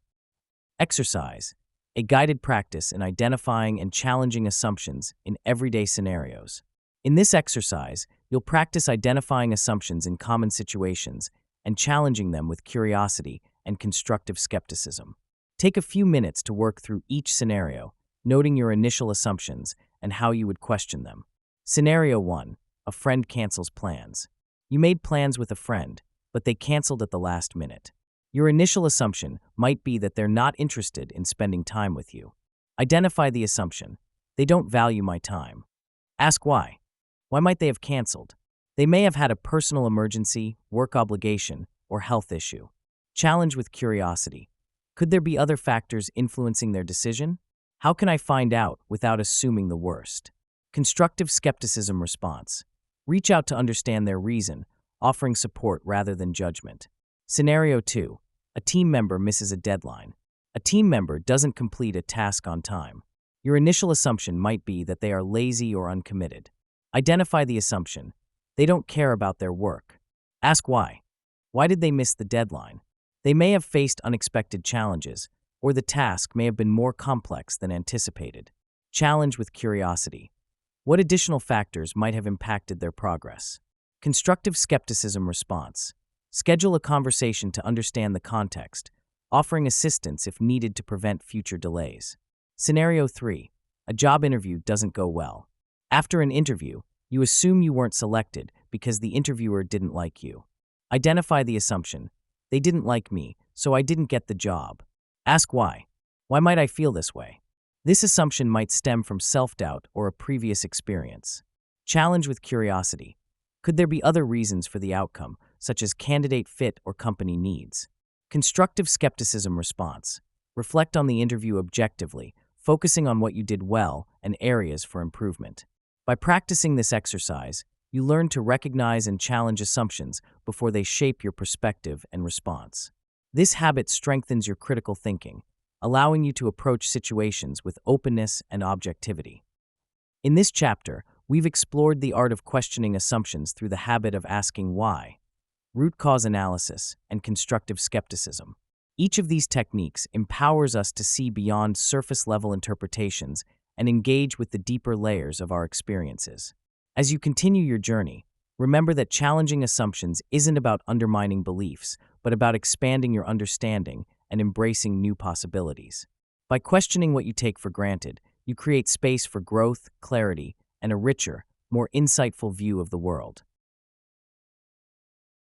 Exercise, a guided practice in identifying and challenging assumptions in everyday scenarios. In this exercise, you'll practice identifying assumptions in common situations and challenging them with curiosity and constructive skepticism. Take a few minutes to work through each scenario, noting your initial assumptions and how you would question them. Scenario 1. A friend cancels plans. You made plans with a friend, but they canceled at the last minute. Your initial assumption might be that they're not interested in spending time with you. Identify the assumption. They don't value my time. Ask why. Why might they have canceled? They may have had a personal emergency, work obligation, or health issue. Challenge with curiosity. Could there be other factors influencing their decision? How can I find out without assuming the worst? Constructive skepticism response. Reach out to understand their reason, offering support rather than judgment. Scenario 2. A team member misses a deadline. A team member doesn't complete a task on time. Your initial assumption might be that they are lazy or uncommitted. Identify the assumption. They don't care about their work. Ask why. Why did they miss the deadline? They may have faced unexpected challenges, or the task may have been more complex than anticipated. Challenge with curiosity. What additional factors might have impacted their progress? Constructive skepticism response. Schedule a conversation to understand the context, offering assistance if needed to prevent future delays. Scenario 3. A job interview doesn't go well. After an interview, you assume you weren't selected because the interviewer didn't like you. Identify the assumption. They didn't like me, so I didn't get the job. Ask why. Why might I feel this way? This assumption might stem from self-doubt or a previous experience. Challenge with curiosity. Could there be other reasons for the outcome, such as candidate fit or company needs? Constructive skepticism response. Reflect on the interview objectively, focusing on what you did well and areas for improvement. By practicing this exercise, you learn to recognize and challenge assumptions before they shape your perspective and response. This habit strengthens your critical thinking, allowing you to approach situations with openness and objectivity. In this chapter, we've explored the art of questioning assumptions through the habit of asking why, root cause analysis, and constructive skepticism. Each of these techniques empowers us to see beyond surface-level interpretations and engage with the deeper layers of our experiences. As you continue your journey, remember that challenging assumptions isn't about undermining beliefs, but about expanding your understanding and embracing new possibilities. By questioning what you take for granted, you create space for growth, clarity, and a richer, more insightful view of the world.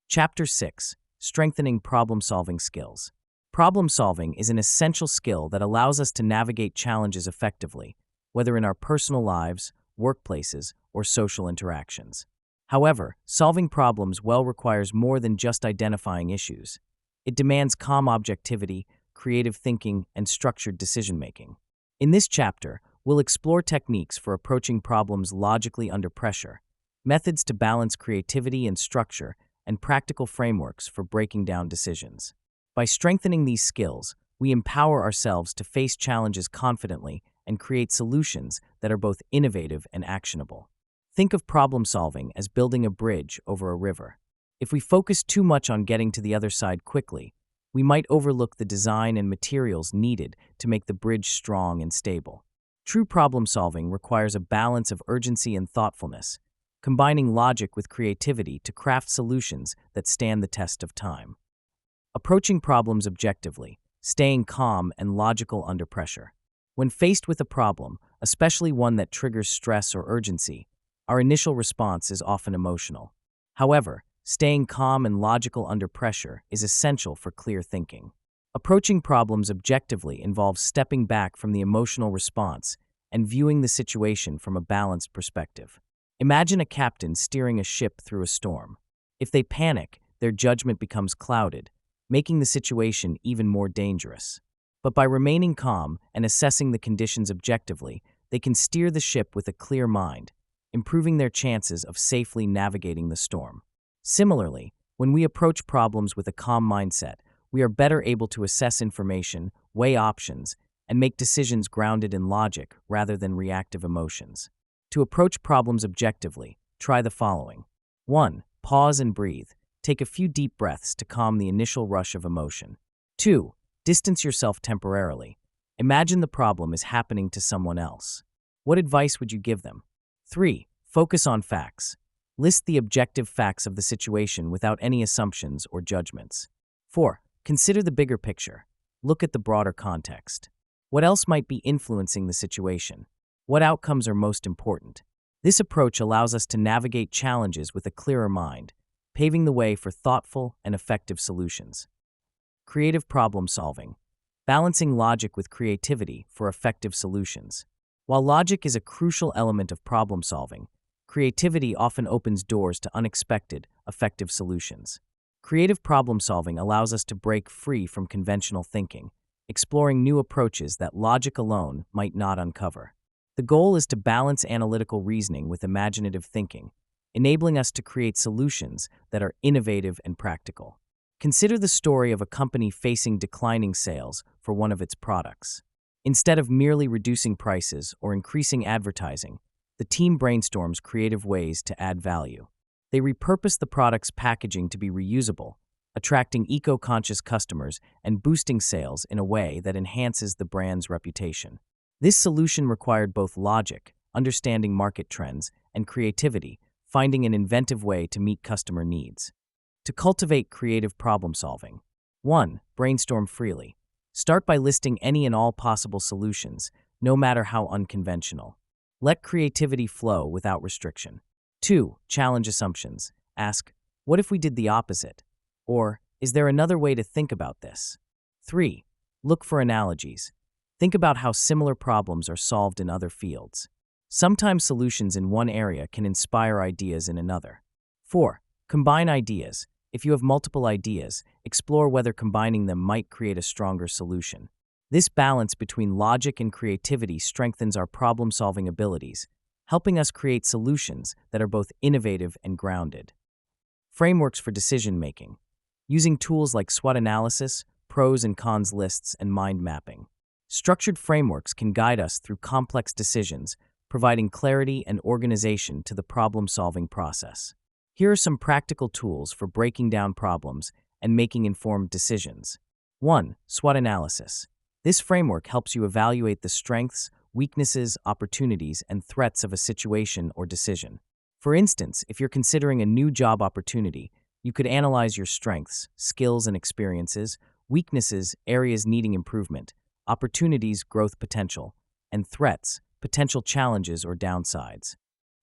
Chapter 6. Strengthening problem-solving skills. Problem-solving is an essential skill that allows us to navigate challenges effectively, whether in our personal lives, workplaces, or social interactions. However, solving problems well requires more than just identifying issues. It demands calm objectivity, creative thinking, and structured decision-making. In this chapter, we'll explore techniques for approaching problems logically under pressure, methods to balance creativity and structure, and practical frameworks for breaking down decisions. By strengthening these skills, we empower ourselves to face challenges confidently and create solutions that are both innovative and actionable. Think of problem-solving as building a bridge over a river. If we focus too much on getting to the other side quickly, we might overlook the design and materials needed to make the bridge strong and stable. True problem-solving requires a balance of urgency and thoughtfulness, combining logic with creativity to craft solutions that stand the test of time. Approaching problems objectively, staying calm and logical under pressure. When faced with a problem, especially one that triggers stress or urgency, our initial response is often emotional. However, staying calm and logical under pressure is essential for clear thinking. Approaching problems objectively involves stepping back from the emotional response and viewing the situation from a balanced perspective. Imagine a captain steering a ship through a storm. If they panic, their judgment becomes clouded, making the situation even more dangerous. But by remaining calm and assessing the conditions objectively, they can steer the ship with a clear mind, improving their chances of safely navigating the storm. Similarly, when we approach problems with a calm mindset, we are better able to assess information, weigh options, and make decisions grounded in logic rather than reactive emotions. To approach problems objectively, try the following. 1. Pause and breathe. Take a few deep breaths to calm the initial rush of emotion. 2. Distance yourself temporarily. Imagine the problem is happening to someone else. What advice would you give them? 3. Focus on facts. List the objective facts of the situation without any assumptions or judgments. 4. Consider the bigger picture. Look at the broader context. What else might be influencing the situation? What outcomes are most important? This approach allows us to navigate challenges with a clearer mind, paving the way for thoughtful and effective solutions. Creative problem solving. Balancing logic with creativity for effective solutions. While logic is a crucial element of problem solving, creativity often opens doors to unexpected, effective solutions. Creative problem solving allows us to break free from conventional thinking, exploring new approaches that logic alone might not uncover. The goal is to balance analytical reasoning with imaginative thinking, enabling us to create solutions that are innovative and practical. Consider the story of a company facing declining sales for one of its products. Instead of merely reducing prices or increasing advertising, the team brainstorms creative ways to add value. They repurpose the product's packaging to be reusable, attracting eco-conscious customers and boosting sales in a way that enhances the brand's reputation. This solution required both logic, understanding market trends, and creativity, finding an inventive way to meet customer needs. To cultivate creative problem solving. 1. Brainstorm freely. Start by listing any and all possible solutions, no matter how unconventional. Let creativity flow without restriction. 2. Challenge assumptions. Ask, what if we did the opposite? Or, is there another way to think about this? 3. Look for analogies. Think about how similar problems are solved in other fields. Sometimes solutions in one area can inspire ideas in another. 4. Combine ideas. If you have multiple ideas, explore whether combining them might create a stronger solution. This balance between logic and creativity strengthens our problem-solving abilities, helping us create solutions that are both innovative and grounded. Frameworks for decision-making. Using tools like SWOT analysis, pros and cons lists, and mind mapping. Structured frameworks can guide us through complex decisions, providing clarity and organization to the problem-solving process. Here are some practical tools for breaking down problems and making informed decisions. 1. SWOT analysis. This framework helps you evaluate the strengths, weaknesses, opportunities, and threats of a situation or decision. For instance, if you're considering a new job opportunity, you could analyze your strengths, skills and experiences, weaknesses, areas needing improvement, opportunities, growth potential, and threats, potential challenges or downsides.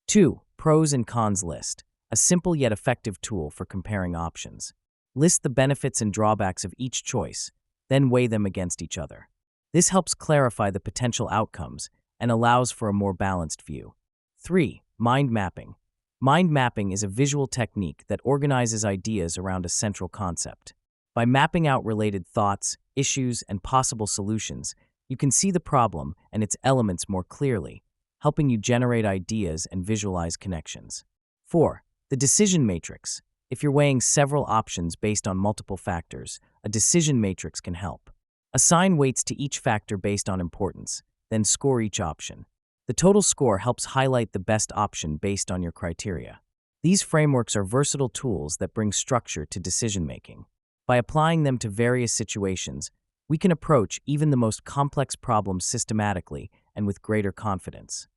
2. Pros and cons list. A simple yet effective tool for comparing options. List the benefits and drawbacks of each choice, then weigh them against each other. This helps clarify the potential outcomes and allows for a more balanced view. 3. Mind mapping. Mind mapping is a visual technique that organizes ideas around a central concept. By mapping out related thoughts, issues, and possible solutions, you can see the problem and its elements more clearly, helping you generate ideas and visualize connections. 4. The decision matrix. If you're weighing several options based on multiple factors, a decision matrix can help. Assign weights to each factor based on importance, then score each option. The total score helps highlight the best option based on your criteria. These frameworks are versatile tools that bring structure to decision-making. By applying them to various situations, we can approach even the most complex problems systematically and with greater confidence.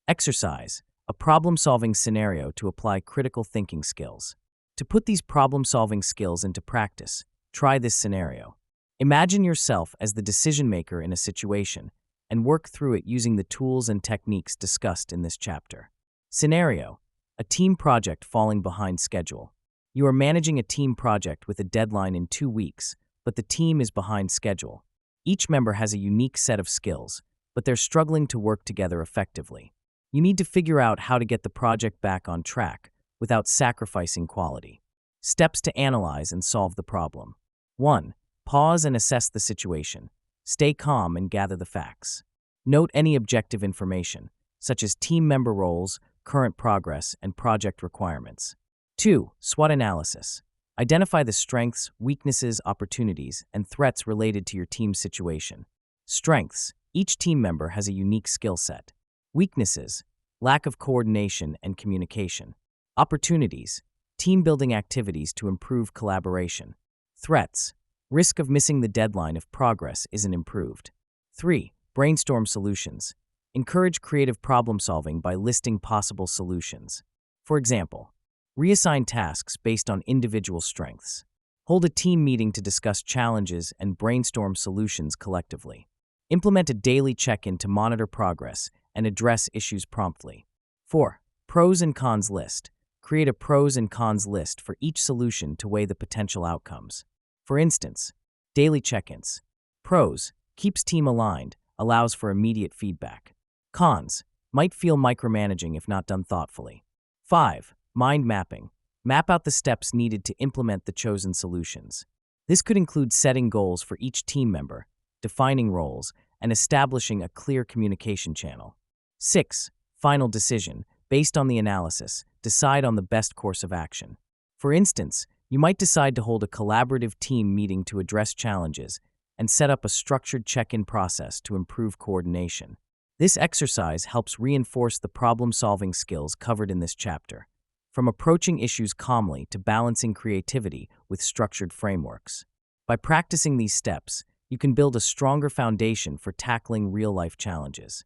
Exercise. A problem-solving scenario to apply critical thinking skills. To put these problem-solving skills into practice, try this scenario. Imagine yourself as the decision-maker in a situation and work through it using the tools and techniques discussed in this chapter. Scenario: a team project falling behind schedule. You are managing a team project with a deadline in 2 weeks, but the team is behind schedule. Each member has a unique set of skills, but they're struggling to work together effectively. You need to figure out how to get the project back on track without sacrificing quality. Steps to analyze and solve the problem. 1. Pause and assess the situation. Stay calm and gather the facts. Note any objective information, such as team member roles, current progress, and project requirements. 2. SWOT analysis. Identify the strengths, weaknesses, opportunities, and threats related to your team's situation. Strengths. Each team member has a unique skill set. Weaknesses. Lack of coordination and communication. Opportunities. Team-building activities to improve collaboration. Threats. Risk of missing the deadline if progress isn't improved. 3. Brainstorm solutions. Encourage creative problem-solving by listing possible solutions. For example, reassign tasks based on individual strengths. Hold a team meeting to discuss challenges and brainstorm solutions collectively. Implement a daily check-in to monitor progress and address issues promptly. 4. Pros and cons list. Create a pros and cons list for each solution to weigh the potential outcomes. For instance, daily check-ins. Pros, keeps team aligned, allows for immediate feedback. Cons, might feel micromanaging if not done thoughtfully. 5. Mind mapping. Map out the steps needed to implement the chosen solutions. This could include setting goals for each team member, defining roles, and establishing a clear communication channel. 6. Final decision. Based on the analysis, decide on the best course of action. For instance, you might decide to hold a collaborative team meeting to address challenges and set up a structured check-in process to improve coordination. This exercise helps reinforce the problem-solving skills covered in this chapter, from approaching issues calmly to balancing creativity with structured frameworks. By practicing these steps, you can build a stronger foundation for tackling real-life challenges.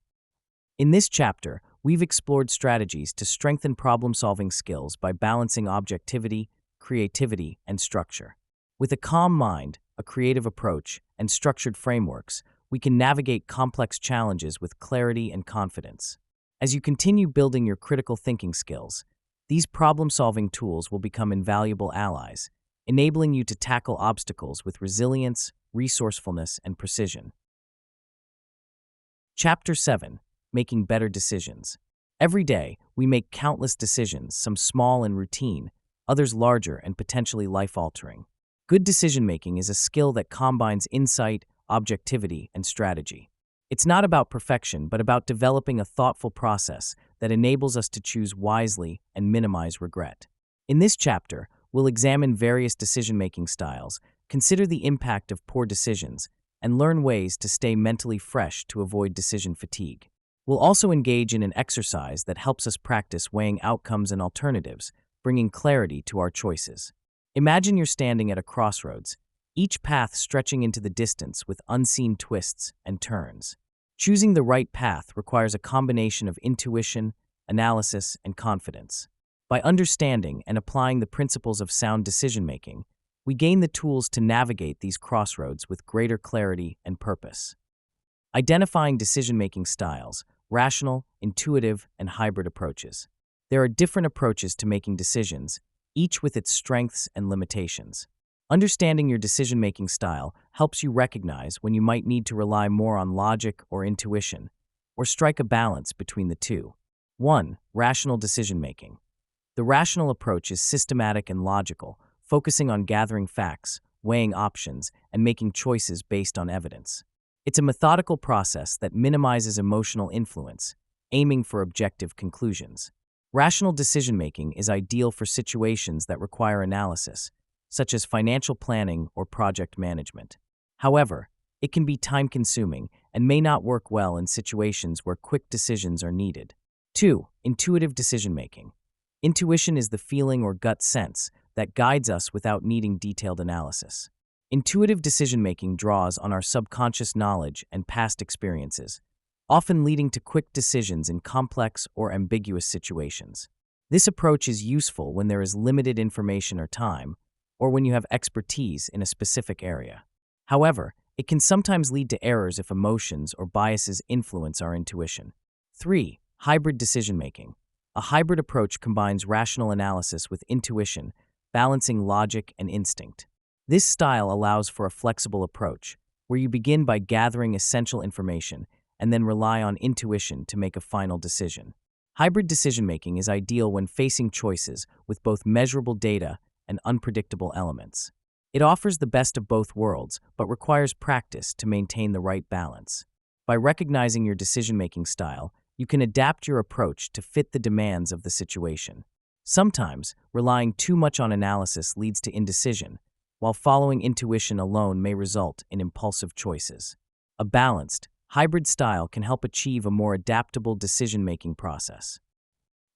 In this chapter, we've explored strategies to strengthen problem-solving skills by balancing objectivity, creativity, and structure. With a calm mind, a creative approach, and structured frameworks, we can navigate complex challenges with clarity and confidence. As you continue building your critical thinking skills, these problem-solving tools will become invaluable allies, enabling you to tackle obstacles with resilience, resourcefulness, and precision. Chapter 7. Making better decisions. Every day, we make countless decisions, some small and routine, others larger and potentially life-altering. Good decision-making is a skill that combines insight, objectivity, and strategy. It's not about perfection, but about developing a thoughtful process that enables us to choose wisely and minimize regret. In this chapter, we'll examine various decision-making styles, consider the impact of poor decisions, and learn ways to stay mentally fresh to avoid decision fatigue. We'll also engage in an exercise that helps us practice weighing outcomes and alternatives, bringing clarity to our choices. Imagine you're standing at a crossroads, each path stretching into the distance with unseen twists and turns. Choosing the right path requires a combination of intuition, analysis, and confidence. By understanding and applying the principles of sound decision-making, we gain the tools to navigate these crossroads with greater clarity and purpose. Identifying decision-making styles, rational, intuitive, and hybrid approaches. There are different approaches to making decisions, each with its strengths and limitations. Understanding your decision-making style helps you recognize when you might need to rely more on logic or intuition, or strike a balance between the two. 1. Rational decision-making. The rational approach is systematic and logical, focusing on gathering facts, weighing options, and making choices based on evidence. It's a methodical process that minimizes emotional influence, aiming for objective conclusions. Rational decision-making is ideal for situations that require analysis, such as financial planning or project management. However, it can be time-consuming and may not work well in situations where quick decisions are needed. 2. Intuitive decision-making. Intuition is the feeling or gut sense that guides us without needing detailed analysis. Intuitive decision-making draws on our subconscious knowledge and past experiences, often leading to quick decisions in complex or ambiguous situations. This approach is useful when there is limited information or time, or when you have expertise in a specific area. However, it can sometimes lead to errors if emotions or biases influence our intuition. 3. Hybrid decision-making. A hybrid approach combines rational analysis with intuition, balancing logic and instinct. This style allows for a flexible approach, where you begin by gathering essential information and then rely on intuition to make a final decision. Hybrid decision-making is ideal when facing choices with both measurable data and unpredictable elements. It offers the best of both worlds, but requires practice to maintain the right balance. By recognizing your decision-making style, you can adapt your approach to fit the demands of the situation. Sometimes, relying too much on analysis leads to indecision, while following intuition alone may result in impulsive choices. A balanced, hybrid style can help achieve a more adaptable decision-making process.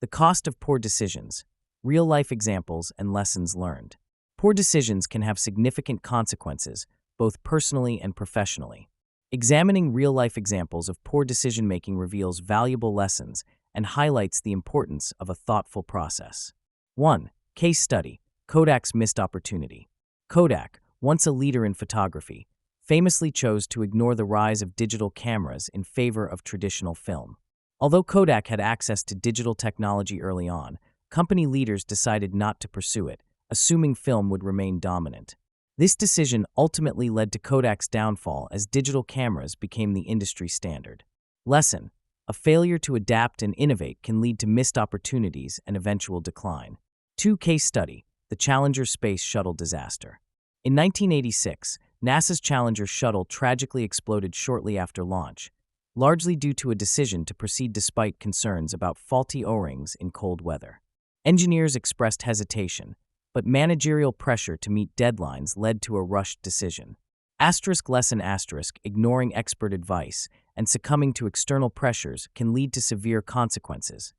The cost of poor decisions, real-life examples and lessons learned. Poor decisions can have significant consequences, both personally and professionally. Examining real-life examples of poor decision-making reveals valuable lessons and highlights the importance of a thoughtful process. 1. Case study: Kodak's missed opportunity. Kodak, once a leader in photography, famously chose to ignore the rise of digital cameras in favor of traditional film. Although Kodak had access to digital technology early on, company leaders decided not to pursue it, assuming film would remain dominant. This decision ultimately led to Kodak's downfall as digital cameras became the industry standard. Lesson: a failure to adapt and innovate can lead to missed opportunities and eventual decline. 2. Case study: the Challenger space shuttle disaster. In 1986, NASA's Challenger shuttle tragically exploded shortly after launch, largely due to a decision to proceed despite concerns about faulty O-rings in cold weather. Engineers expressed hesitation, but managerial pressure to meet deadlines led to a rushed decision. Lesson: ignoring expert advice and succumbing to external pressures can lead to severe consequences,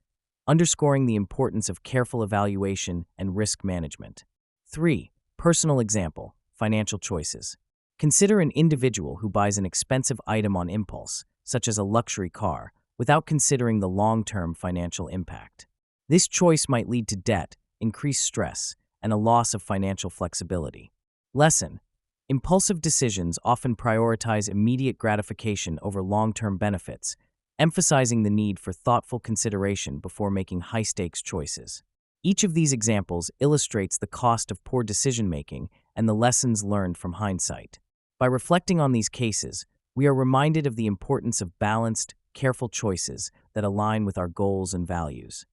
underscoring the importance of careful evaluation and risk management. 3. Personal example: financial choices. Consider an individual who buys an expensive item on impulse, such as a luxury car, without considering the long-term financial impact. This choice might lead to debt, increased stress, and a loss of financial flexibility. Lesson: impulsive decisions often prioritize immediate gratification over long-term benefits, emphasizing the need for thoughtful consideration before making high-stakes choices. Each of these examples illustrates the cost of poor decision-making and the lessons learned from hindsight. By reflecting on these cases, we are reminded of the importance of balanced, careful choices that align with our goals and values.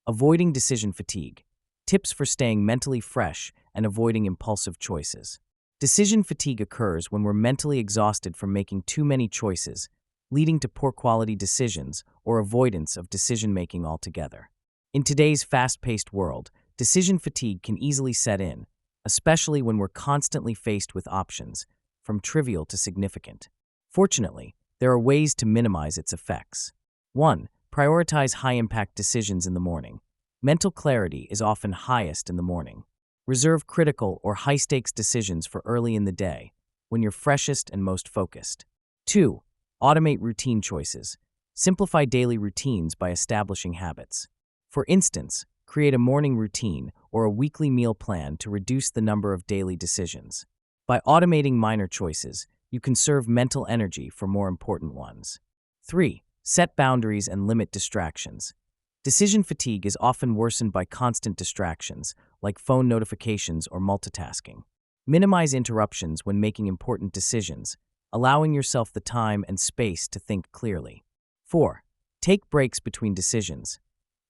Avoiding decision fatigue. Tips for staying mentally fresh and avoiding impulsive choices. Decision fatigue occurs when we're mentally exhausted from making too many choices, leading to poor quality decisions or avoidance of decision-making altogether. In today's fast-paced world, decision fatigue can easily set in, especially when we're constantly faced with options, from trivial to significant. Fortunately, there are ways to minimize its effects. 1. Prioritize high-impact decisions in the morning. Mental clarity is often highest in the morning. Reserve critical or high-stakes decisions for early in the day, when you're freshest and most focused. 2. Automate routine choices. Simplify daily routines by establishing habits. For instance, create a morning routine or a weekly meal plan to reduce the number of daily decisions. By automating minor choices, you conserve mental energy for more important ones. 3. Set boundaries and limit distractions. Decision fatigue is often worsened by constant distractions, like phone notifications or multitasking. Minimize interruptions when making important decisions, allowing yourself the time and space to think clearly. 4. Take breaks between decisions.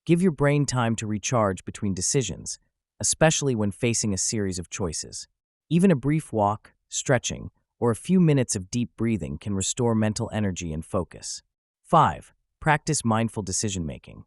Give your brain time to recharge between decisions, especially when facing a series of choices. Even a brief walk, stretching, or a few minutes of deep breathing can restore mental energy and focus. 5. Practice mindful decision-making.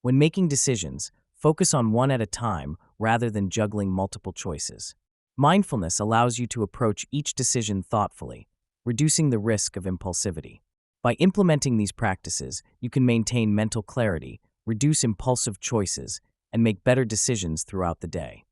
When making decisions, focus on one at a time rather than juggling multiple choices. Mindfulness allows you to approach each decision thoughtfully, reducing the risk of impulsivity. By implementing these practices, you can maintain mental clarity, reduce impulsive choices, and make better decisions throughout the day.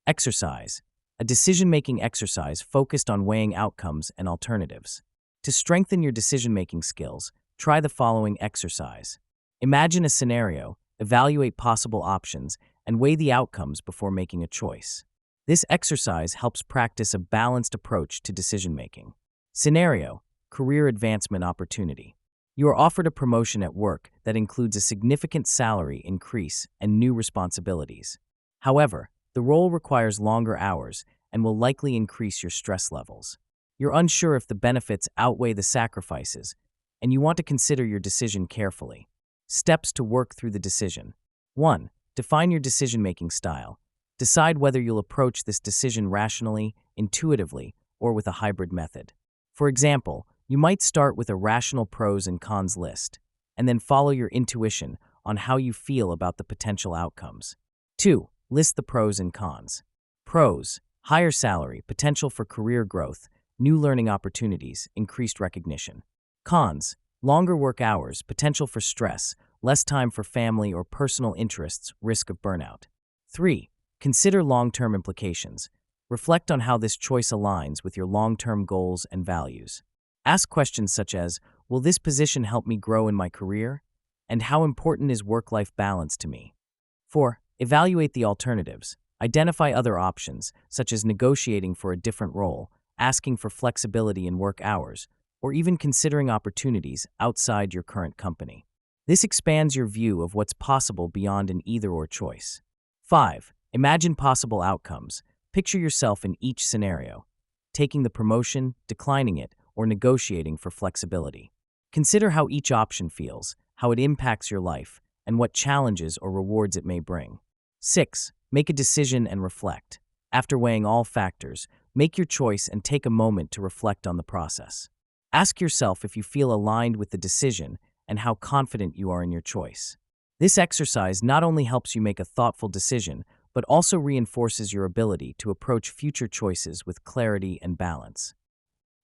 Exercise. A decision-making exercise focused on weighing outcomes and alternatives. To strengthen your decision-making skills, try the following exercise. Imagine a scenario, evaluate possible options, and weigh the outcomes before making a choice. This exercise helps practice a balanced approach to decision-making. Scenario: career advancement opportunity. You are offered a promotion at work that includes a significant salary increase and new responsibilities. However, the role requires longer hours and will likely increase your stress levels. You're unsure if the benefits outweigh the sacrifices, and you want to consider your decision carefully. Steps to work through the decision. 1. Define your decision-making style. Decide whether you'll approach this decision rationally, intuitively, or with a hybrid method. For example, you might start with a rational pros and cons list, and then follow your intuition on how you feel about the potential outcomes. 2. List the pros and cons. Pros: higher salary, potential for career growth, new learning opportunities, increased recognition. Cons: longer work hours, potential for stress, less time for family or personal interests, risk of burnout. 3. Consider long-term implications. Reflect on how this choice aligns with your long-term goals and values. Ask questions such as, will this position help me grow in my career? And how important is work-life balance to me? 4. Evaluate the alternatives. Identify other options, such as negotiating for a different role, asking for flexibility in work hours, or even considering opportunities outside your current company. This expands your view of what's possible beyond an either-or choice. 5. Imagine possible outcomes. Picture yourself in each scenario, taking the promotion, declining it, or negotiating for flexibility. Consider how each option feels, how it impacts your life, and what challenges or rewards it may bring. 6. Make a decision and reflect. After weighing all factors, make your choice and take a moment to reflect on the process. Ask yourself if you feel aligned with the decision and how confident you are in your choice. This exercise not only helps you make a thoughtful decision, but also reinforces your ability to approach future choices with clarity and balance.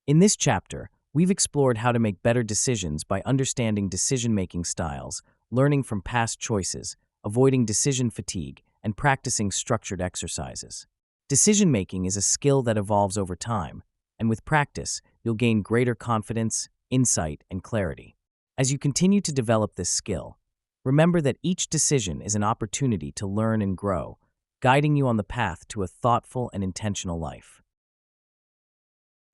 In this chapter, we've explored how to make better decisions by understanding decision-making styles, learning from past choices, avoiding decision fatigue, and practicing structured exercises. Decision-making is a skill that evolves over time, and with practice, you'll gain greater confidence, insight, and clarity. As you continue to develop this skill, remember that each decision is an opportunity to learn and grow, guiding you on the path to a thoughtful and intentional life.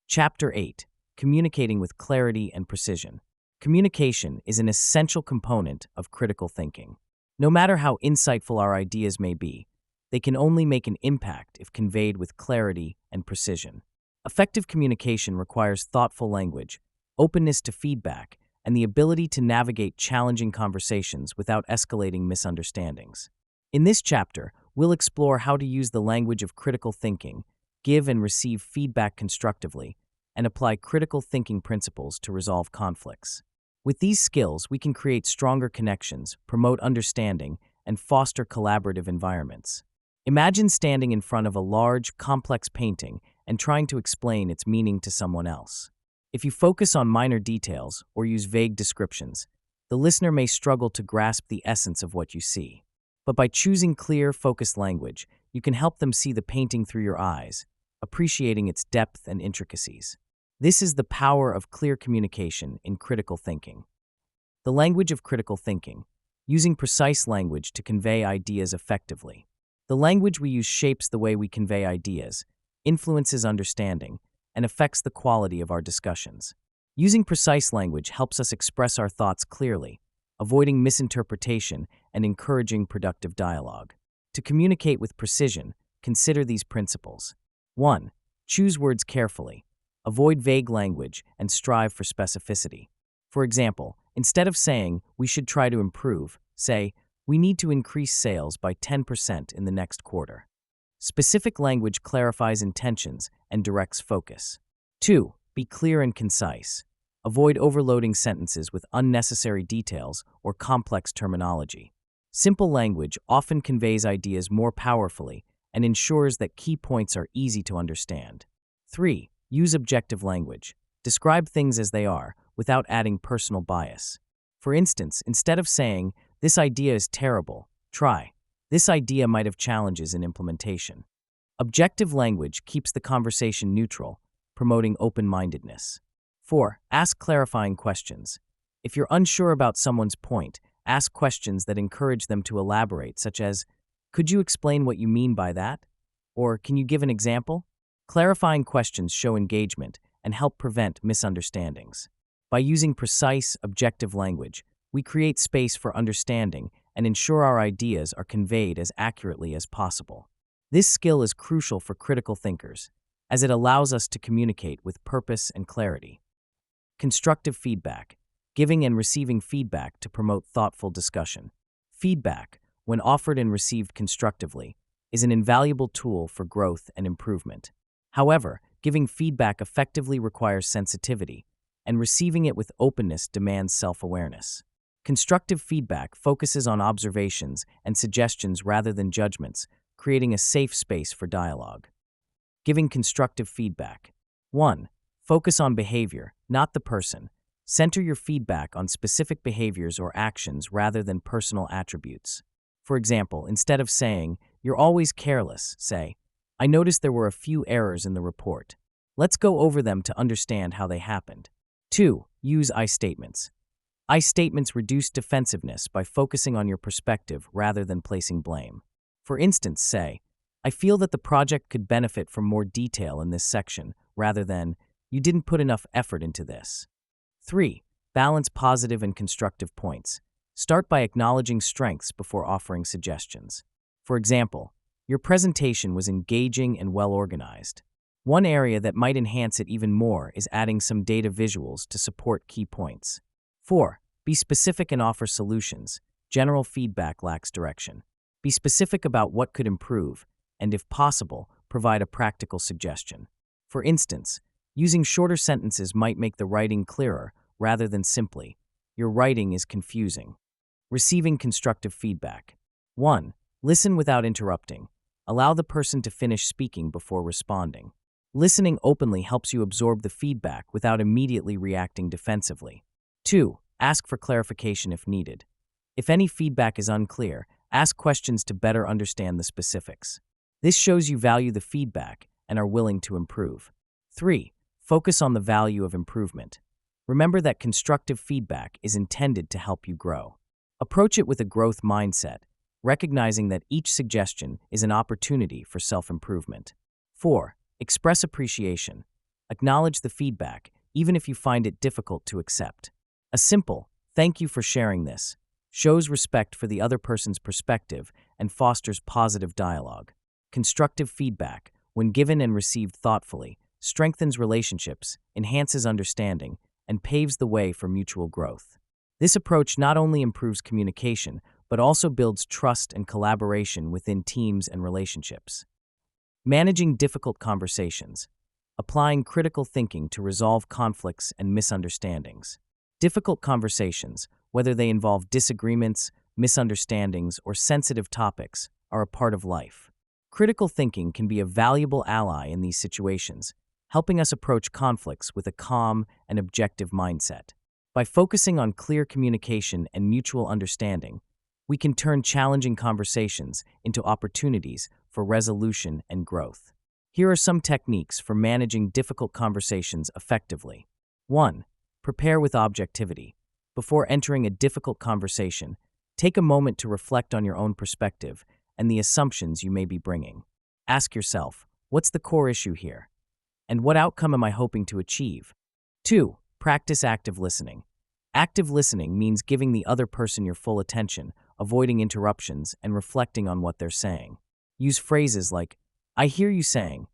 Chapter 8. Communicating with Clarity and Precision. Communication is an essential component of critical thinking. No matter how insightful our ideas may be, they can only make an impact if conveyed with clarity and precision. Effective communication requires thoughtful language, openness to feedback, and the ability to navigate challenging conversations without escalating misunderstandings. In this chapter, we'll explore how to use the language of critical thinking, give and receive feedback constructively, and apply critical thinking principles to resolve conflicts. With these skills, we can create stronger connections, promote understanding, and foster collaborative environments. Imagine standing in front of a large, complex painting and trying to explain its meaning to someone else. If you focus on minor details or use vague descriptions, the listener may struggle to grasp the essence of what you see. But by choosing clear, focused language, you can help them see the painting through your eyes, appreciating its depth and intricacies. This is the power of clear communication in critical thinking. The language of critical thinking, using precise language to convey ideas effectively. The language we use shapes the way we convey ideas, influences understanding, and affects the quality of our discussions. Using precise language helps us express our thoughts clearly, avoiding misinterpretation and encouraging productive dialogue. To communicate with precision, consider these principles. 1. Choose words carefully. Avoid vague language and strive for specificity. For example, instead of saying, "we should try to improve," say, "we need to increase sales by 10% in the next quarter." Specific language clarifies intentions and directs focus. 2. Be clear and concise. Avoid overloading sentences with unnecessary details or complex terminology. Simple language often conveys ideas more powerfully and ensures that key points are easy to understand. 3. Use objective language. Describe things as they are, without adding personal bias. For instance, instead of saying, "this idea is terrible," try, "this idea might have challenges in implementation." Objective language keeps the conversation neutral, promoting open-mindedness. 4. Ask clarifying questions. If you're unsure about someone's point, ask questions that encourage them to elaborate, such as, "Could you explain what you mean by that?" Or, "Can you give an example?" Clarifying questions show engagement and help prevent misunderstandings. By using precise, objective language, we create space for understanding and ensure our ideas are conveyed as accurately as possible. This skill is crucial for critical thinkers, as it allows us to communicate with purpose and clarity. Constructive feedback. giving and receiving feedback to promote thoughtful discussion. Feedback, when offered and received constructively, is an invaluable tool for growth and improvement. However, giving feedback effectively requires sensitivity, and receiving it with openness demands self-awareness. Constructive feedback focuses on observations and suggestions rather than judgments, creating a safe space for dialogue. Giving constructive feedback. 1. Focus on behavior, not the person. Center your feedback on specific behaviors or actions rather than personal attributes. For example, instead of saying, "You're always careless," say, "I noticed there were a few errors in the report. Let's go over them to understand how they happened." 2. Use I statements. I statements reduce defensiveness by focusing on your perspective rather than placing blame. For instance, say, "I feel that the project could benefit from more detail in this section," rather than, "You didn't put enough effort into this." 3. Balance positive and constructive points. Start by acknowledging strengths before offering suggestions. For example, "Your presentation was engaging and well-organized." One area that might enhance it even more is adding some data visuals to support key points. 4. Be specific and offer solutions. General feedback lacks direction. Be specific about what could improve, and if possible, provide a practical suggestion. For instance, using shorter sentences might make the writing clearer rather than simply, "Your writing is confusing." Receiving constructive feedback. 1. Listen without interrupting. Allow the person to finish speaking before responding. Listening openly helps you absorb the feedback without immediately reacting defensively. 2. Ask for clarification if needed. If any feedback is unclear, ask questions to better understand the specifics. This shows you value the feedback and are willing to improve. 3. Focus on the value of improvement. Remember that constructive feedback is intended to help you grow. Approach it with a growth mindset, recognizing that each suggestion is an opportunity for self-improvement. 4. Express appreciation. Acknowledge the feedback, even if you find it difficult to accept. A simple, "Thank you for sharing this," shows respect for the other person's perspective and fosters positive dialogue. Constructive feedback, when given and received thoughtfully, strengthens relationships, enhances understanding, and paves the way for mutual growth. This approach not only improves communication, but also builds trust and collaboration within teams and relationships. Managing difficult conversations. Applying critical thinking to resolve conflicts and misunderstandings. Difficult conversations, whether they involve disagreements, misunderstandings, or sensitive topics, are a part of life. Critical thinking can be a valuable ally in these situations, helping us approach conflicts with a calm and objective mindset. By focusing on clear communication and mutual understanding, we can turn challenging conversations into opportunities for resolution and growth. Here are some techniques for managing difficult conversations effectively. 1. Prepare with objectivity. Before entering a difficult conversation, take a moment to reflect on your own perspective and the assumptions you may be bringing. Ask yourself, what's the core issue here? And what outcome am I hoping to achieve? 2. Practice active listening. Active listening means giving the other person your full attention, avoiding interruptions, and reflecting on what they're saying. Use phrases like, "I hear you saying,"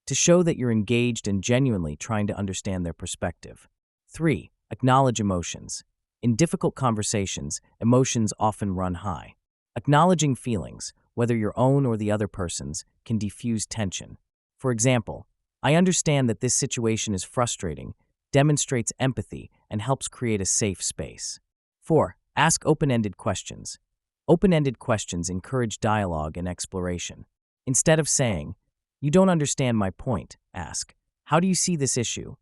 to show that you're engaged and genuinely trying to understand their perspective. 3. Acknowledge emotions. In difficult conversations, emotions often run high. Acknowledging feelings, whether your own or the other person's, can diffuse tension. For example, "I understand that this situation is frustrating," demonstrates empathy and helps create a safe space. 4. Ask open-ended questions. Open-ended questions encourage dialogue and exploration. Instead of saying, "You don't understand my point," ask, "How do you see this issue?"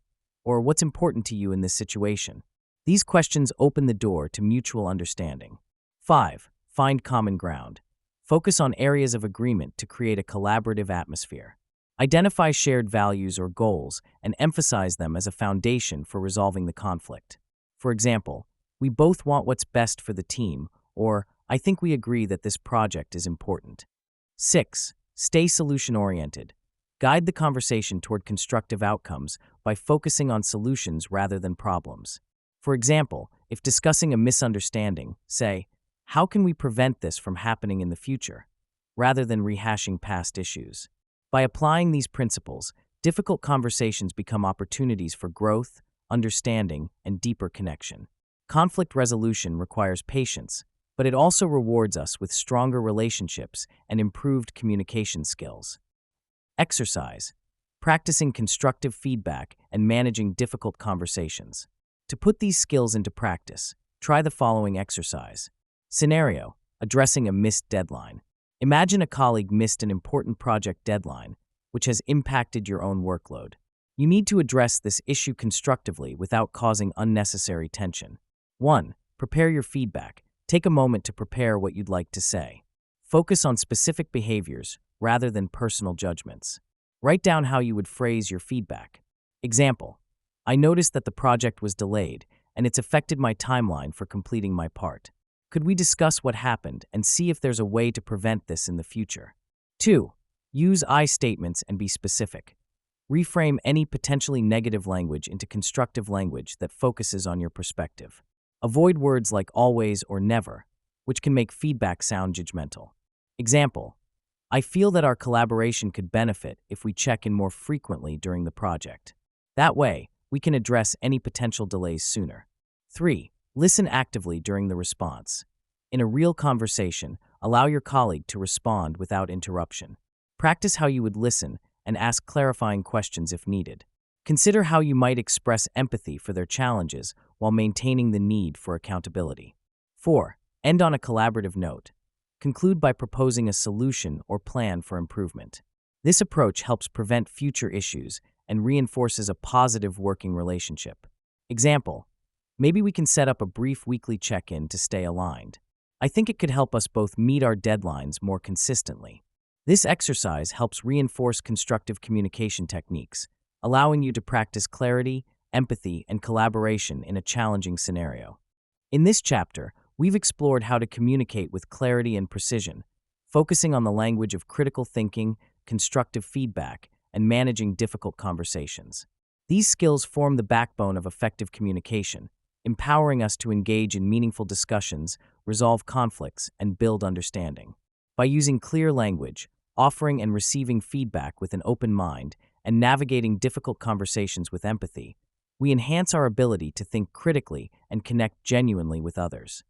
Or "What's important to you in this situation?" These questions open the door to mutual understanding. 5. Find common ground. Focus on areas of agreement to create a collaborative atmosphere. Identify shared values or goals and emphasize them as a foundation for resolving the conflict. For example, "We both want what's best for the team," or "I think we agree that this project is important." 6. Stay solution-oriented. Guide the conversation toward constructive outcomes by focusing on solutions rather than problems. For example, if discussing a misunderstanding, say, "How can we prevent this from happening in the future?" rather than rehashing past issues. By applying these principles, difficult conversations become opportunities for growth, understanding, and deeper connection. Conflict resolution requires patience, but it also rewards us with stronger relationships and improved communication skills. Exercise. Practicing constructive feedback and managing difficult conversations. To put these skills into practice, try the following exercise. Scenario: addressing a missed deadline. Imagine a colleague missed an important project deadline, which has impacted your own workload. You need to address this issue constructively without causing unnecessary tension. 1. Prepare your feedback. Take a moment to prepare what you'd like to say. Focus on specific behaviors rather than personal judgments. Write down how you would phrase your feedback. Example: I noticed that the project was delayed, and it's affected my timeline for completing my part. Could we discuss what happened and see if there's a way to prevent this in the future? 2. Use I statements and be specific. Reframe any potentially negative language into constructive language that focuses on your perspective. Avoid words like always or never, which can make feedback sound judgmental. Example: I feel that our collaboration could benefit if we check in more frequently during the project. That way, we can address any potential delays sooner. 3. Listen actively during the response. In a real conversation, allow your colleague to respond without interruption. Practice how you would listen and ask clarifying questions if needed. Consider how you might express empathy for their challenges while maintaining the need for accountability. 4. End on a collaborative note. Conclude by proposing a solution or plan for improvement. This approach helps prevent future issues and reinforces a positive working relationship. Example: maybe we can set up a brief weekly check-in to stay aligned. I think it could help us both meet our deadlines more consistently. This exercise helps reinforce constructive communication techniques, allowing you to practice clarity, empathy, and collaboration in a challenging scenario. In this chapter, we've explored how to communicate with clarity and precision, focusing on the language of critical thinking, constructive feedback, and managing difficult conversations. These skills form the backbone of effective communication, empowering us to engage in meaningful discussions, resolve conflicts, and build understanding. By using clear language, offering and receiving feedback with an open mind, and navigating difficult conversations with empathy, we enhance our ability to think critically and connect genuinely with others.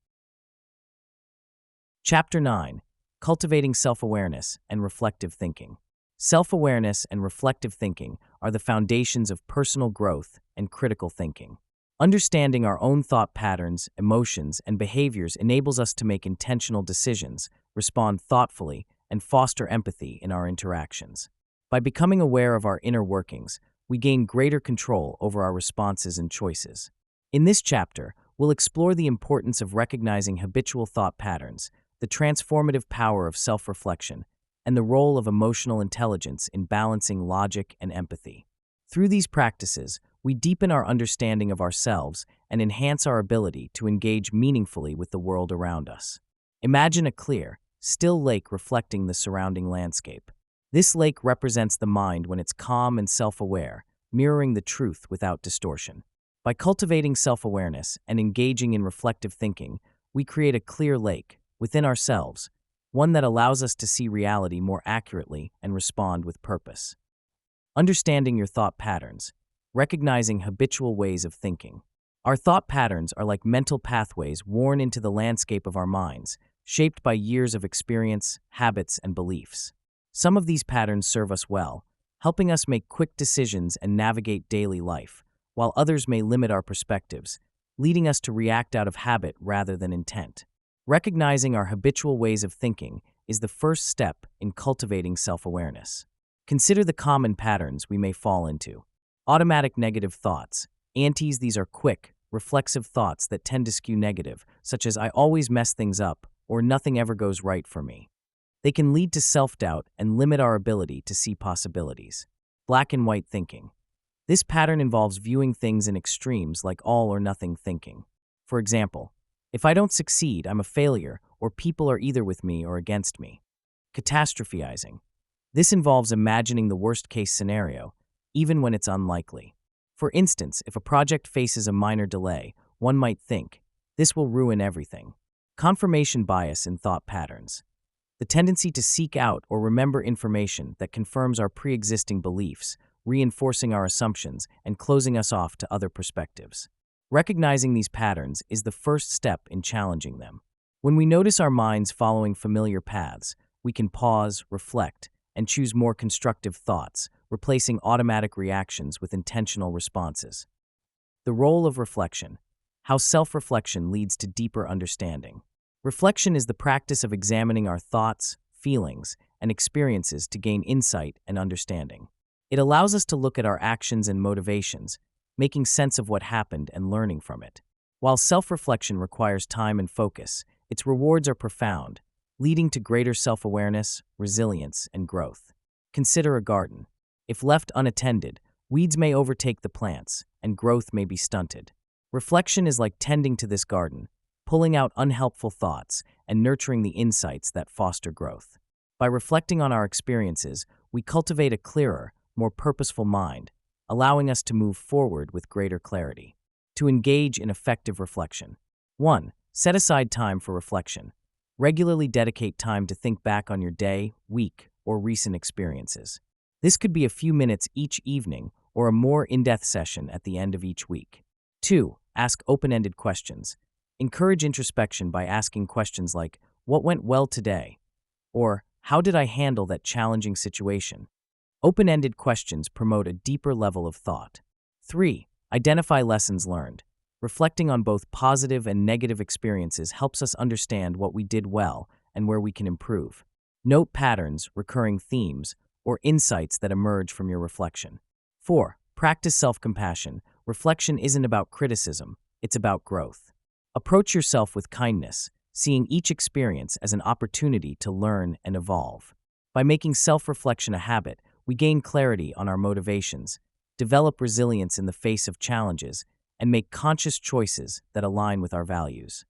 Chapter 9. Cultivating Self-Awareness and Reflective Thinking. Self-awareness and reflective thinking are the foundations of personal growth and critical thinking. Understanding our own thought patterns, emotions, and behaviors enables us to make intentional decisions, respond thoughtfully, and foster empathy in our interactions. By becoming aware of our inner workings, we gain greater control over our responses and choices. In this chapter, we'll explore the importance of recognizing habitual thought patterns, the transformative power of self-reflection, and the role of emotional intelligence in balancing logic and empathy. Through these practices, we deepen our understanding of ourselves and enhance our ability to engage meaningfully with the world around us. Imagine a clear, still lake reflecting the surrounding landscape. This lake represents the mind when it's calm and self-aware, mirroring the truth without distortion. By cultivating self-awareness and engaging in reflective thinking, we create a clear lake within ourselves, one that allows us to see reality more accurately and respond with purpose. Understanding your thought patterns, recognizing habitual ways of thinking. Our thought patterns are like mental pathways worn into the landscape of our minds, shaped by years of experience, habits, and beliefs. Some of these patterns serve us well, helping us make quick decisions and navigate daily life, while others may limit our perspectives, leading us to react out of habit rather than intent. Recognizing our habitual ways of thinking is the first step in cultivating self-awareness. Consider the common patterns we may fall into. Automatic negative thoughts. These are quick, reflexive thoughts that tend to skew negative, such as "I always mess things up" or "nothing ever goes right for me." They can lead to self-doubt and limit our ability to see possibilities. Black and white thinking. This pattern involves viewing things in extremes like all or nothing thinking. For example, if I don't succeed, I'm a failure, or people are either with me or against me. Catastrophizing. This involves imagining the worst-case scenario, even when it's unlikely. For instance, if a project faces a minor delay, one might think, "This will ruin everything." Confirmation bias in thought patterns. The tendency to seek out or remember information that confirms our pre-existing beliefs, reinforcing our assumptions and closing us off to other perspectives. Recognizing these patterns is the first step in challenging them. When we notice our minds following familiar paths, we can pause, reflect, and choose more constructive thoughts, replacing automatic reactions with intentional responses. The role of reflection. How self-reflection leads to deeper understanding. Reflection is the practice of examining our thoughts, feelings, and experiences to gain insight and understanding. It allows us to look at our actions and motivations, making sense of what happened and learning from it. While self-reflection requires time and focus, its rewards are profound, leading to greater self-awareness, resilience, and growth. Consider a garden. If left unattended, weeds may overtake the plants, and growth may be stunted. Reflection is like tending to this garden, pulling out unhelpful thoughts and nurturing the insights that foster growth. By reflecting on our experiences, we cultivate a clearer, more purposeful mind, allowing us to move forward with greater clarity. To engage in effective reflection. 1. Set aside time for reflection. Regularly dedicate time to think back on your day, week, or recent experiences. This could be a few minutes each evening or a more in-depth session at the end of each week. 2. Ask open-ended questions. Encourage introspection by asking questions like, "What went well today?" or "How did I handle that challenging situation?" Open-ended questions promote a deeper level of thought. 3. Identify lessons learned. Reflecting on both positive and negative experiences helps us understand what we did well and where we can improve. Note patterns, recurring themes, or insights that emerge from your reflection. 4. Practice self-compassion. Reflection isn't about criticism, it's about growth. Approach yourself with kindness, seeing each experience as an opportunity to learn and evolve. By making self-reflection a habit, we gain clarity on our motivations, develop resilience in the face of challenges, and make conscious choices that align with our values.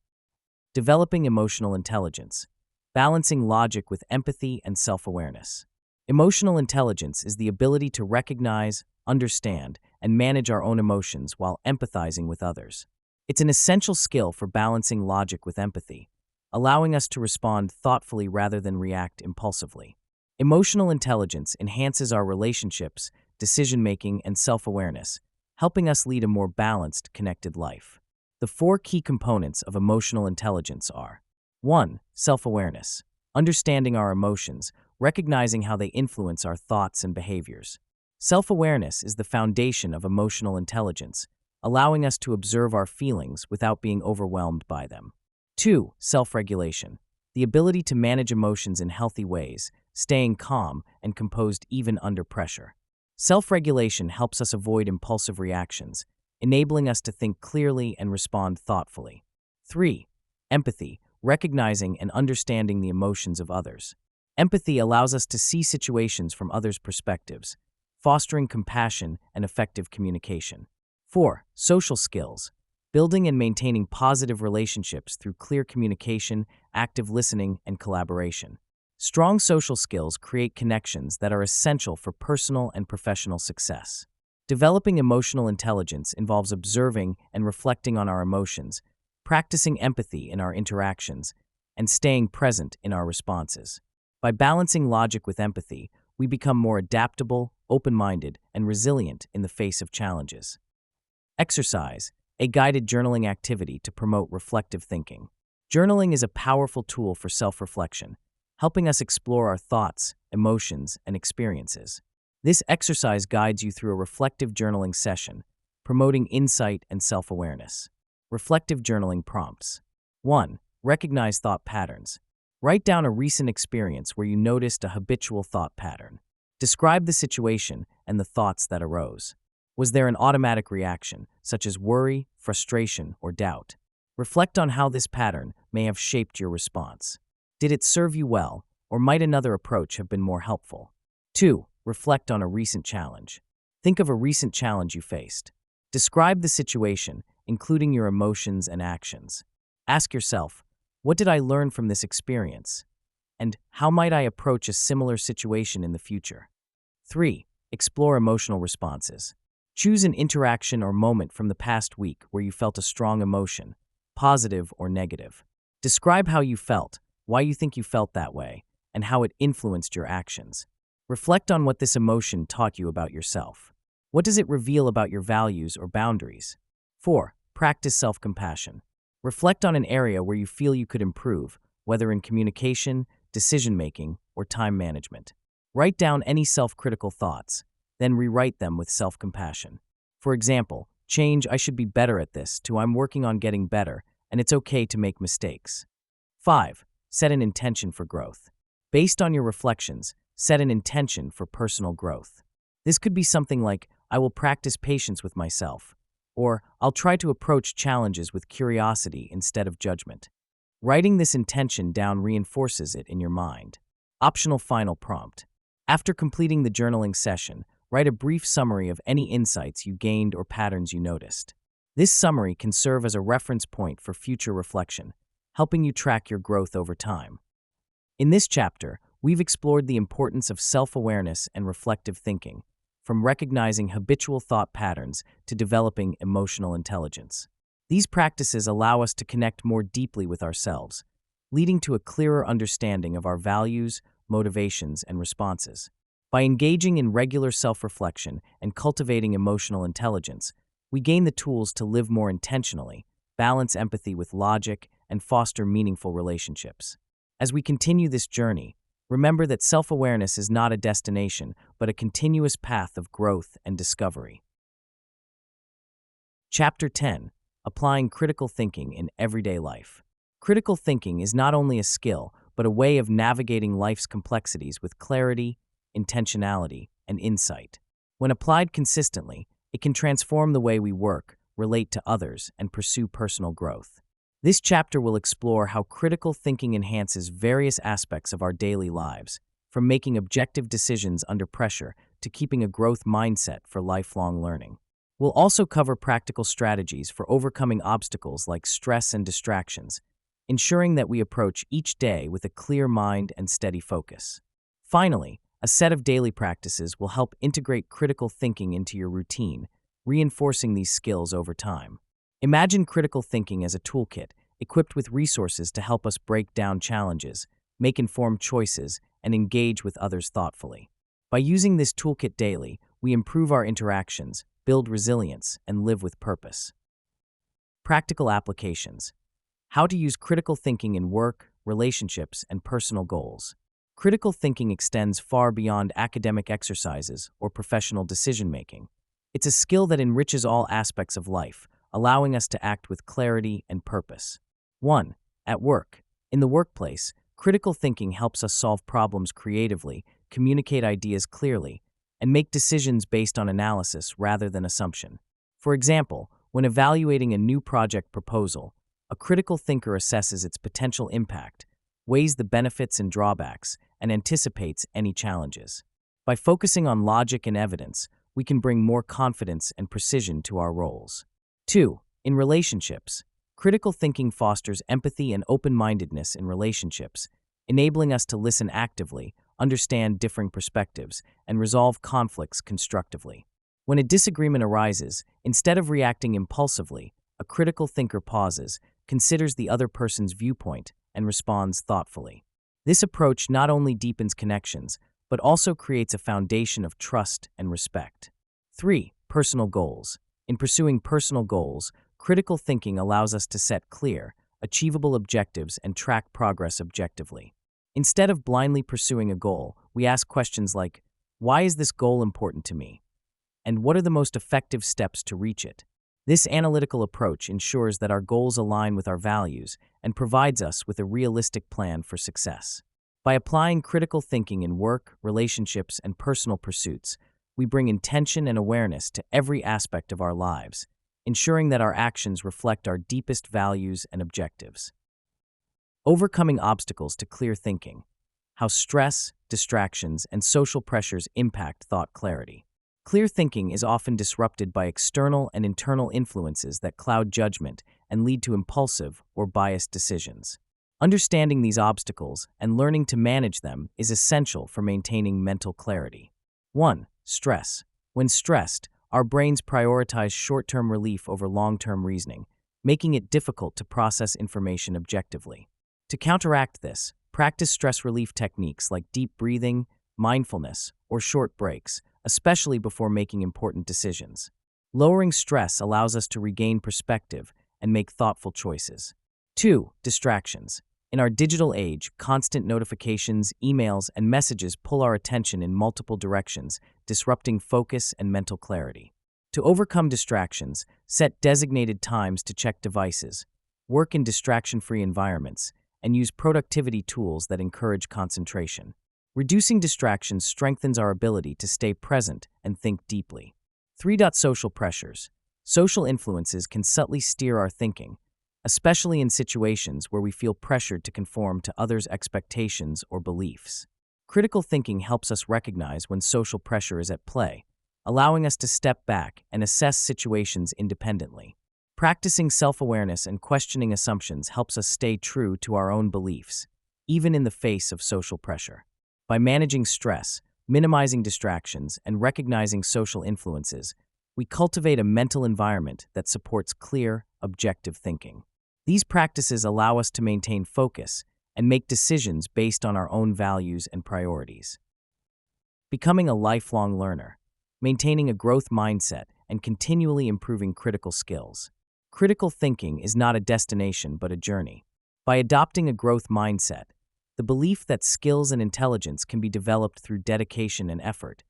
Developing emotional intelligence. Balancing logic with empathy and self-awareness. Emotional intelligence is the ability to recognize, understand, and manage our own emotions while empathizing with others. It's an essential skill for balancing logic with empathy, allowing us to respond thoughtfully rather than react impulsively. Emotional intelligence enhances our relationships, decision-making, and self-awareness, helping us lead a more balanced, connected life. The 4 key components of emotional intelligence are: 1. Self-awareness. Understanding our emotions, recognizing how they influence our thoughts and behaviors. Self-awareness is the foundation of emotional intelligence, allowing us to observe our feelings without being overwhelmed by them. 2. Self-regulation. The ability to manage emotions in healthy ways, staying calm and composed even under pressure. Self-regulation helps us avoid impulsive reactions, enabling us to think clearly and respond thoughtfully. 3. Empathy. Recognizing and understanding the emotions of others. Empathy allows us to see situations from others' perspectives, fostering compassion and effective communication. 4. Social skills. Building and maintaining positive relationships through clear communication, active listening, and collaboration. Strong social skills create connections that are essential for personal and professional success. Developing emotional intelligence involves observing and reflecting on our emotions, practicing empathy in our interactions, and staying present in our responses. By balancing logic with empathy, we become more adaptable, open-minded, and resilient in the face of challenges. Exercise, a guided journaling activity to promote reflective thinking. Journaling is a powerful tool for self-reflection, helping us explore our thoughts, emotions, and experiences. This exercise guides you through a reflective journaling session, promoting insight and self-awareness. Reflective journaling prompts. 1. Recognize thought patterns. Write down a recent experience where you noticed a habitual thought pattern. Describe the situation and the thoughts that arose. Was there an automatic reaction, such as worry, frustration, or doubt? Reflect on how this pattern may have shaped your response. Did it serve you well, or might another approach have been more helpful? 2. Reflect on a recent challenge. Think of a recent challenge you faced. Describe the situation, including your emotions and actions. Ask yourself, what did I learn from this experience? And how might I approach a similar situation in the future? 3. Explore emotional responses. Choose an interaction or moment from the past week where you felt a strong emotion, positive or negative. Describe how you felt, why you think you felt that way, and how it influenced your actions. Reflect on what this emotion taught you about yourself. What does it reveal about your values or boundaries? 4. practice self-compassion. Reflect on an area where you feel you could improve, whether in communication, decision-making, or time management. Write down any self-critical thoughts, then rewrite them with self-compassion. For example, change "I should be better at this" to "I'm working on getting better, and it's okay to make mistakes." 5. Set an intention for growth. Based on your reflections, set an intention for personal growth. This could be something like, "I will practice patience with myself," or "I'll try to approach challenges with curiosity instead of judgment." Writing this intention down reinforces it in your mind. Optional final prompt. After completing the journaling session, write a brief summary of any insights you gained or patterns you noticed. This summary can serve as a reference point for future reflection, helping you track your growth over time. In this chapter, we've explored the importance of self-awareness and reflective thinking, from recognizing habitual thought patterns to developing emotional intelligence. These practices allow us to connect more deeply with ourselves, leading to a clearer understanding of our values, motivations, and responses. By engaging in regular self-reflection and cultivating emotional intelligence, we gain the tools to live more intentionally, balance empathy with logic, and foster meaningful relationships. As we continue this journey, remember that self-awareness is not a destination, but a continuous path of growth and discovery. Chapter 10. Applying critical thinking in everyday life. Critical thinking is not only a skill, but a way of navigating life's complexities with clarity, intentionality, and insight. When applied consistently, it can transform the way we work, relate to others, and pursue personal growth. This chapter will explore how critical thinking enhances various aspects of our daily lives, from making objective decisions under pressure to keeping a growth mindset for lifelong learning. We'll also cover practical strategies for overcoming obstacles like stress and distractions, ensuring that we approach each day with a clear mind and steady focus. Finally, a set of daily practices will help integrate critical thinking into your routine, reinforcing these skills over time. Imagine critical thinking as a toolkit, equipped with resources to help us break down challenges, make informed choices, and engage with others thoughtfully. By using this toolkit daily, we improve our interactions, build resilience, and live with purpose. Practical applications. How to use critical thinking in work, relationships, and personal goals. Critical thinking extends far beyond academic exercises or professional decision-making. It's a skill that enriches all aspects of life, allowing us to act with clarity and purpose. 1. At work. In the workplace, critical thinking helps us solve problems creatively, communicate ideas clearly, and make decisions based on analysis rather than assumption. For example, when evaluating a new project proposal, a critical thinker assesses its potential impact, weighs the benefits and drawbacks, and anticipates any challenges. By focusing on logic and evidence, we can bring more confidence and precision to our roles. 2. In relationships, critical thinking fosters empathy and open-mindedness in relationships, enabling us to listen actively, understand differing perspectives, and resolve conflicts constructively. When a disagreement arises, instead of reacting impulsively, a critical thinker pauses, considers the other person's viewpoint, and responds thoughtfully. This approach not only deepens connections, but also creates a foundation of trust and respect. 3. Personal goals. In pursuing personal goals, critical thinking allows us to set clear, achievable objectives and track progress objectively. Instead of blindly pursuing a goal, we ask questions like, "Why is this goal important to me?" And "What are the most effective steps to reach it?" This analytical approach ensures that our goals align with our values and provides us with a realistic plan for success. By applying critical thinking in work, relationships, and personal pursuits, we bring intention and awareness to every aspect of our lives, ensuring that our actions reflect our deepest values and objectives. Overcoming obstacles to clear thinking. How stress, distractions, and social pressures impact thought clarity. Clear thinking is often disrupted by external and internal influences that cloud judgment and lead to impulsive or biased decisions. Understanding these obstacles and learning to manage them is essential for maintaining mental clarity. 1. Stress. When stressed, our brains prioritize short-term relief over long-term reasoning, making it difficult to process information objectively. To counteract this, practice stress relief techniques like deep breathing, mindfulness, or short breaks, especially before making important decisions. Lowering stress allows us to regain perspective and make thoughtful choices. 2. Distractions. In our digital age, constant notifications, emails, and messages pull our attention in multiple directions, disrupting focus and mental clarity. To overcome distractions, set designated times to check devices, work in distraction-free environments, and use productivity tools that encourage concentration. Reducing distractions strengthens our ability to stay present and think deeply. 3. Social pressures. Social influences can subtly steer our thinking, especially in situations where we feel pressured to conform to others' expectations or beliefs. Critical thinking helps us recognize when social pressure is at play, allowing us to step back and assess situations independently. Practicing self-awareness and questioning assumptions helps us stay true to our own beliefs, even in the face of social pressure. By managing stress, minimizing distractions, and recognizing social influences, we cultivate a mental environment that supports clear, objective thinking. These practices allow us to maintain focus and make decisions based on our own values and priorities. Becoming a lifelong learner, maintaining a growth mindset, and continually improving critical skills. Critical thinking is not a destination but a journey. By adopting a growth mindset, the belief that skills and intelligence can be developed through dedication and effort,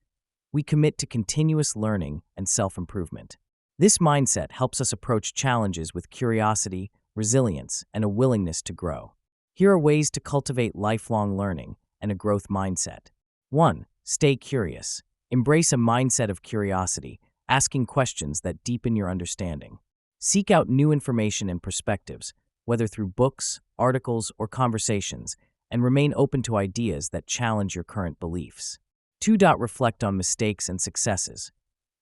we commit to continuous learning and self-improvement. This mindset helps us approach challenges with curiosity, resilience, and a willingness to grow. Here are ways to cultivate lifelong learning and a growth mindset. 1. Stay curious. Embrace a mindset of curiosity, asking questions that deepen your understanding. Seek out new information and perspectives, whether through books, articles, or conversations, and remain open to ideas that challenge your current beliefs. 2. Reflect on mistakes and successes.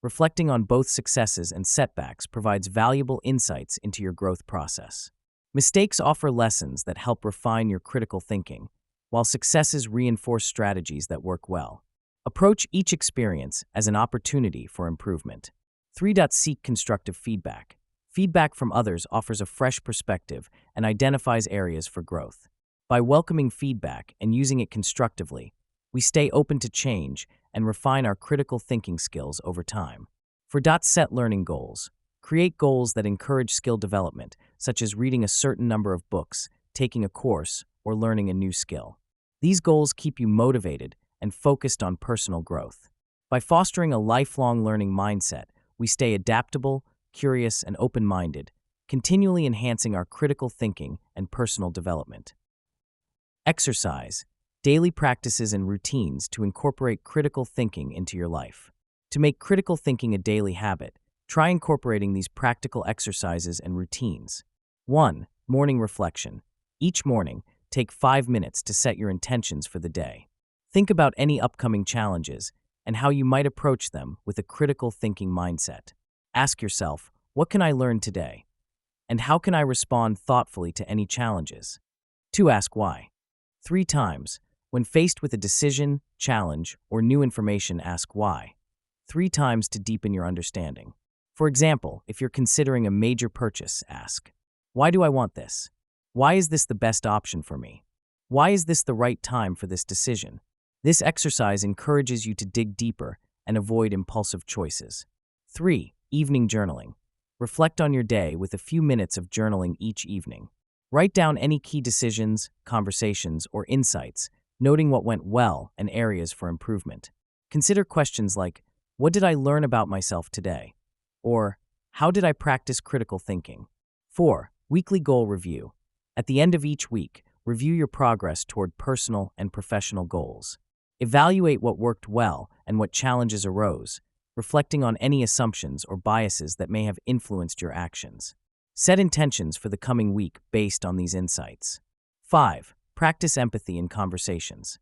Reflecting on both successes and setbacks provides valuable insights into your growth process. Mistakes offer lessons that help refine your critical thinking, while successes reinforce strategies that work well. Approach each experience as an opportunity for improvement. 3. Seek constructive feedback. Feedback from others offers a fresh perspective and identifies areas for growth. By welcoming feedback and using it constructively, we stay open to change and refine our critical thinking skills over time. 4. Set learning goals. Create goals that encourage skill development, such as reading a certain number of books, taking a course, or learning a new skill. These goals keep you motivated and focused on personal growth. By fostering a lifelong learning mindset, we stay adaptable, curious, and open-minded, continually enhancing our critical thinking and personal development. Exercise. Daily practices and routines to incorporate critical thinking into your life. To make critical thinking a daily habit, try incorporating these practical exercises and routines. 1. Morning reflection. Each morning, take 5 minutes to set your intentions for the day. Think about any upcoming challenges and how you might approach them with a critical thinking mindset. Ask yourself, what can I learn today? And how can I respond thoughtfully to any challenges? 2. Ask why. 3 times. When faced with a decision, challenge, or new information, ask why. 3 times to deepen your understanding. For example, if you're considering a major purchase, ask, why do I want this? Why is this the best option for me? Why is this the right time for this decision? This exercise encourages you to dig deeper and avoid impulsive choices. 3. Evening journaling. Reflect on your day with a few minutes of journaling each evening. Write down any key decisions, conversations, or insights, noting what went well and areas for improvement. Consider questions like, what did I learn about myself today? Or, how did I practice critical thinking? 4. Weekly goal review. At the end of each week, review your progress toward personal and professional goals. Evaluate what worked well and what challenges arose, reflecting on any assumptions or biases that may have influenced your actions. Set intentions for the coming week based on these insights. 5. Practice empathy in conversations.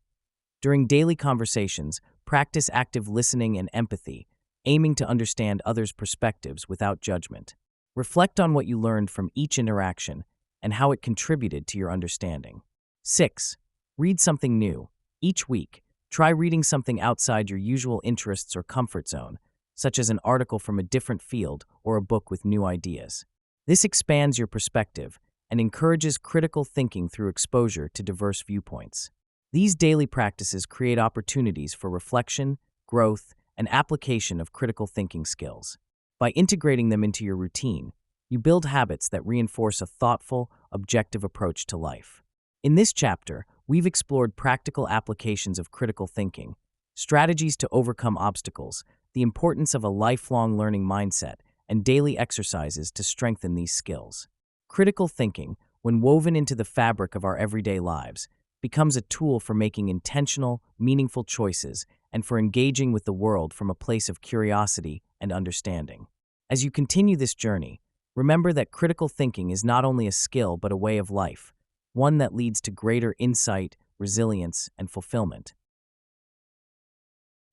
During daily conversations, practice active listening and empathy, aiming to understand others' perspectives without judgment. Reflect on what you learned from each interaction and how it contributed to your understanding. 6. Read something new. Each week, try reading something outside your usual interests or comfort zone, such as an article from a different field or a book with new ideas. This expands your perspective and encourages critical thinking through exposure to diverse viewpoints. These daily practices create opportunities for reflection, growth, and application of critical thinking skills. By integrating them into your routine, you build habits that reinforce a thoughtful, objective approach to life. In this chapter, we've explored practical applications of critical thinking, strategies to overcome obstacles, the importance of a lifelong learning mindset, and daily exercises to strengthen these skills. Critical thinking, when woven into the fabric of our everyday lives, becomes a tool for making intentional, meaningful choices and for engaging with the world from a place of curiosity and understanding. As you continue this journey, remember that critical thinking is not only a skill but a way of life, one that leads to greater insight, resilience, and fulfillment.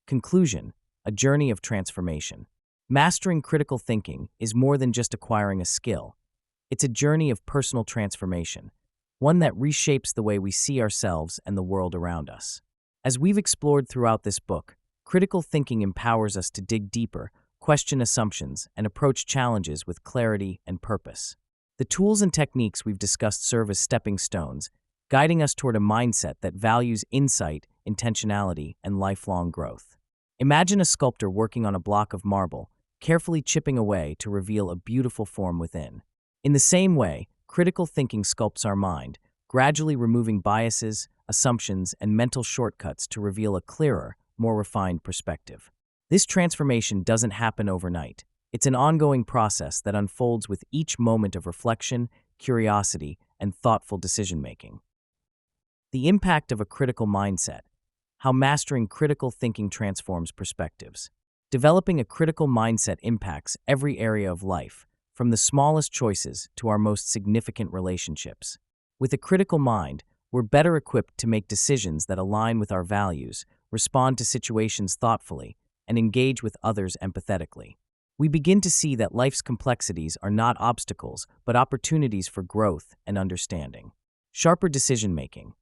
Conclusion: a journey of transformation. Mastering critical thinking is more than just acquiring a skill. It's a journey of personal transformation, one that reshapes the way we see ourselves and the world around us. As we've explored throughout this book, critical thinking empowers us to dig deeper, question assumptions, and approach challenges with clarity and purpose. The tools and techniques we've discussed serve as stepping stones, guiding us toward a mindset that values insight, intentionality, and lifelong growth. Imagine a sculptor working on a block of marble, carefully chipping away to reveal a beautiful form within. In the same way, critical thinking sculpts our mind, gradually removing biases, assumptions, and mental shortcuts to reveal a clearer, more refined perspective. This transformation doesn't happen overnight. It's an ongoing process that unfolds with each moment of reflection, curiosity, and thoughtful decision-making. The impact of a critical mindset: how mastering critical thinking transforms perspectives. Developing a critical mindset impacts every area of life, from the smallest choices to our most significant relationships. With a critical mind, we're better equipped to make decisions that align with our values, respond to situations thoughtfully, and engage with others empathetically. We begin to see that life's complexities are not obstacles, but opportunities for growth and understanding. Sharper decision-making.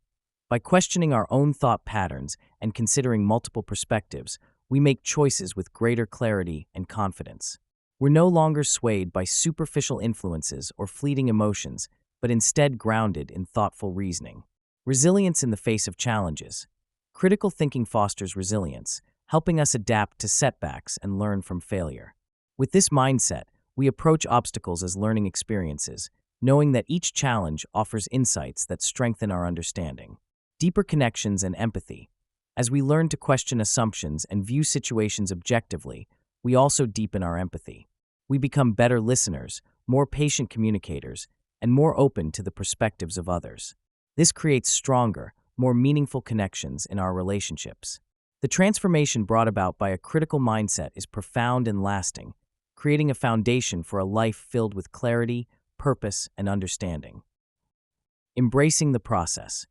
By questioning our own thought patterns and considering multiple perspectives, we make choices with greater clarity and confidence. We're no longer swayed by superficial influences or fleeting emotions, but instead grounded in thoughtful reasoning. Resilience in the face of challenges. Critical thinking fosters resilience, helping us adapt to setbacks and learn from failure. With this mindset, we approach obstacles as learning experiences, knowing that each challenge offers insights that strengthen our understanding. Deeper connections and empathy. As we learn to question assumptions and view situations objectively, we also deepen our empathy. We become better listeners, more patient communicators, and more open to the perspectives of others. This creates stronger, more meaningful connections in our relationships. The transformation brought about by a critical mindset is profound and lasting, creating a foundation for a life filled with clarity, purpose, and understanding. Embracing the process.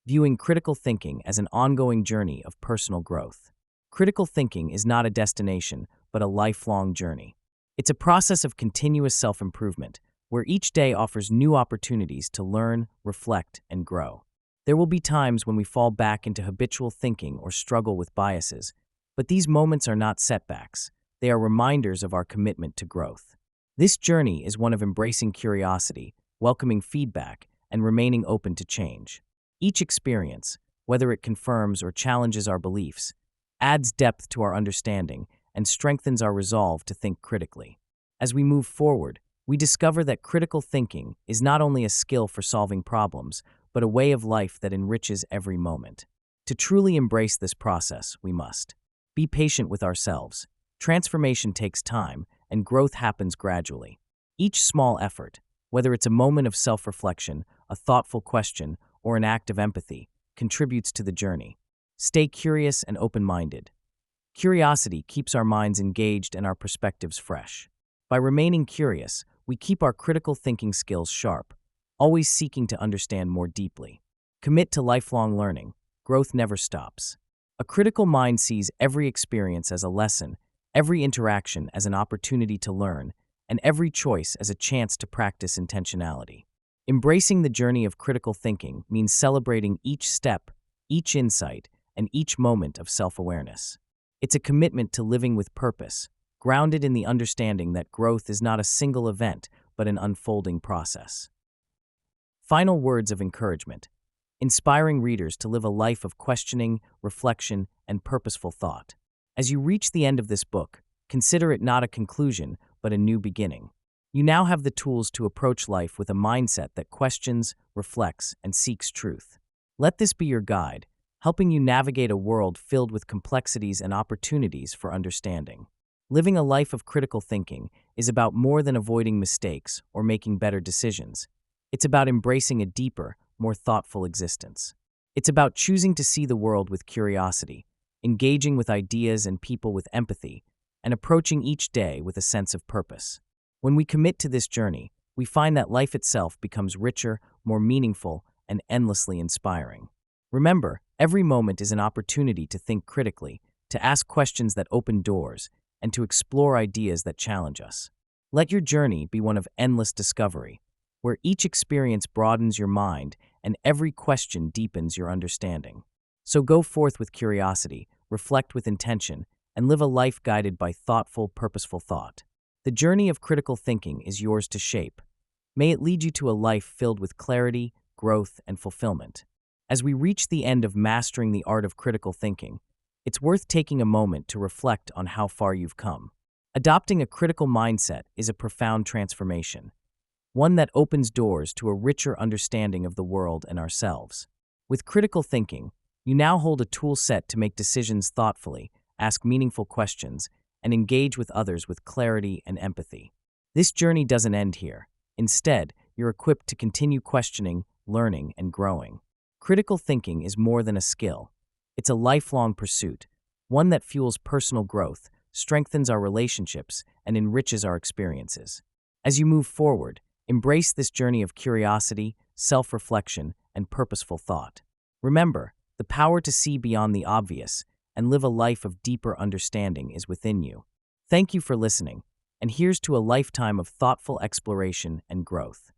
Viewing critical thinking as an ongoing journey of personal growth. Critical thinking is not a destination, but a lifelong journey. It's a process of continuous self-improvement, where each day offers new opportunities to learn, reflect, and grow. There will be times when we fall back into habitual thinking or struggle with biases, but these moments are not setbacks. They are reminders of our commitment to growth. This journey is one of embracing curiosity, welcoming feedback, and remaining open to change. Each experience, whether it confirms or challenges our beliefs, adds depth to our understanding and strengthens our resolve to think critically. As we move forward, we discover that critical thinking is not only a skill for solving problems, but a way of life that enriches every moment. To truly embrace this process, we must be patient with ourselves. Transformation takes time, and growth happens gradually. Each small effort, whether it's a moment of self-reflection, a thoughtful question, or an act of empathy, contributes to the journey. Stay curious and open-minded. Curiosity keeps our minds engaged and our perspectives fresh. By remaining curious, we keep our critical thinking skills sharp, always seeking to understand more deeply. Commit to lifelong learning. Growth never stops. A critical mind sees every experience as a lesson, every interaction as an opportunity to learn, and every choice as a chance to practice intentionality. Embracing the journey of critical thinking means celebrating each step, each insight, and each moment of self-awareness. It's a commitment to living with purpose, grounded in the understanding that growth is not a single event, but an unfolding process. Final words of encouragement. Inspiring readers to live a life of questioning, reflection, and purposeful thought. As you reach the end of this book, consider it not a conclusion, but but a new beginning. You now have the tools to approach life with a mindset that questions, reflects, and seeks truth. Let this be your guide, helping you navigate a world filled with complexities and opportunities for understanding. Living a life of critical thinking is about more than avoiding mistakes or making better decisions. It's about embracing a deeper, more thoughtful existence. It's about choosing to see the world with curiosity, engaging with ideas and people with empathy, and approaching each day with a sense of purpose. When we commit to this journey, we find that life itself becomes richer, more meaningful, and endlessly inspiring. Remember, every moment is an opportunity to think critically, to ask questions that open doors, and to explore ideas that challenge us. Let your journey be one of endless discovery, where each experience broadens your mind and every question deepens your understanding. So go forth with curiosity, reflect with intention, and live a life guided by thoughtful, purposeful thought. The journey of critical thinking is yours to shape. May it lead you to a life filled with clarity, growth, and fulfillment. As we reach the end of mastering the art of critical thinking, it's worth taking a moment to reflect on how far you've come. Adopting a critical mindset is a profound transformation, one that opens doors to a richer understanding of the world and ourselves. With critical thinking, you now hold a tool set to make decisions thoughtfully, ask meaningful questions, and engage with others with clarity and empathy. This journey doesn't end here. Instead, you're equipped to continue questioning, learning, and growing. Critical thinking is more than a skill. It's a lifelong pursuit, one that fuels personal growth, strengthens our relationships, and enriches our experiences. As you move forward, embrace this journey of curiosity, self-reflection, and purposeful thought. Remember, the power to see beyond the obvious and live a life of deeper understanding is within you. Thank you for listening, and here's to a lifetime of thoughtful exploration and growth.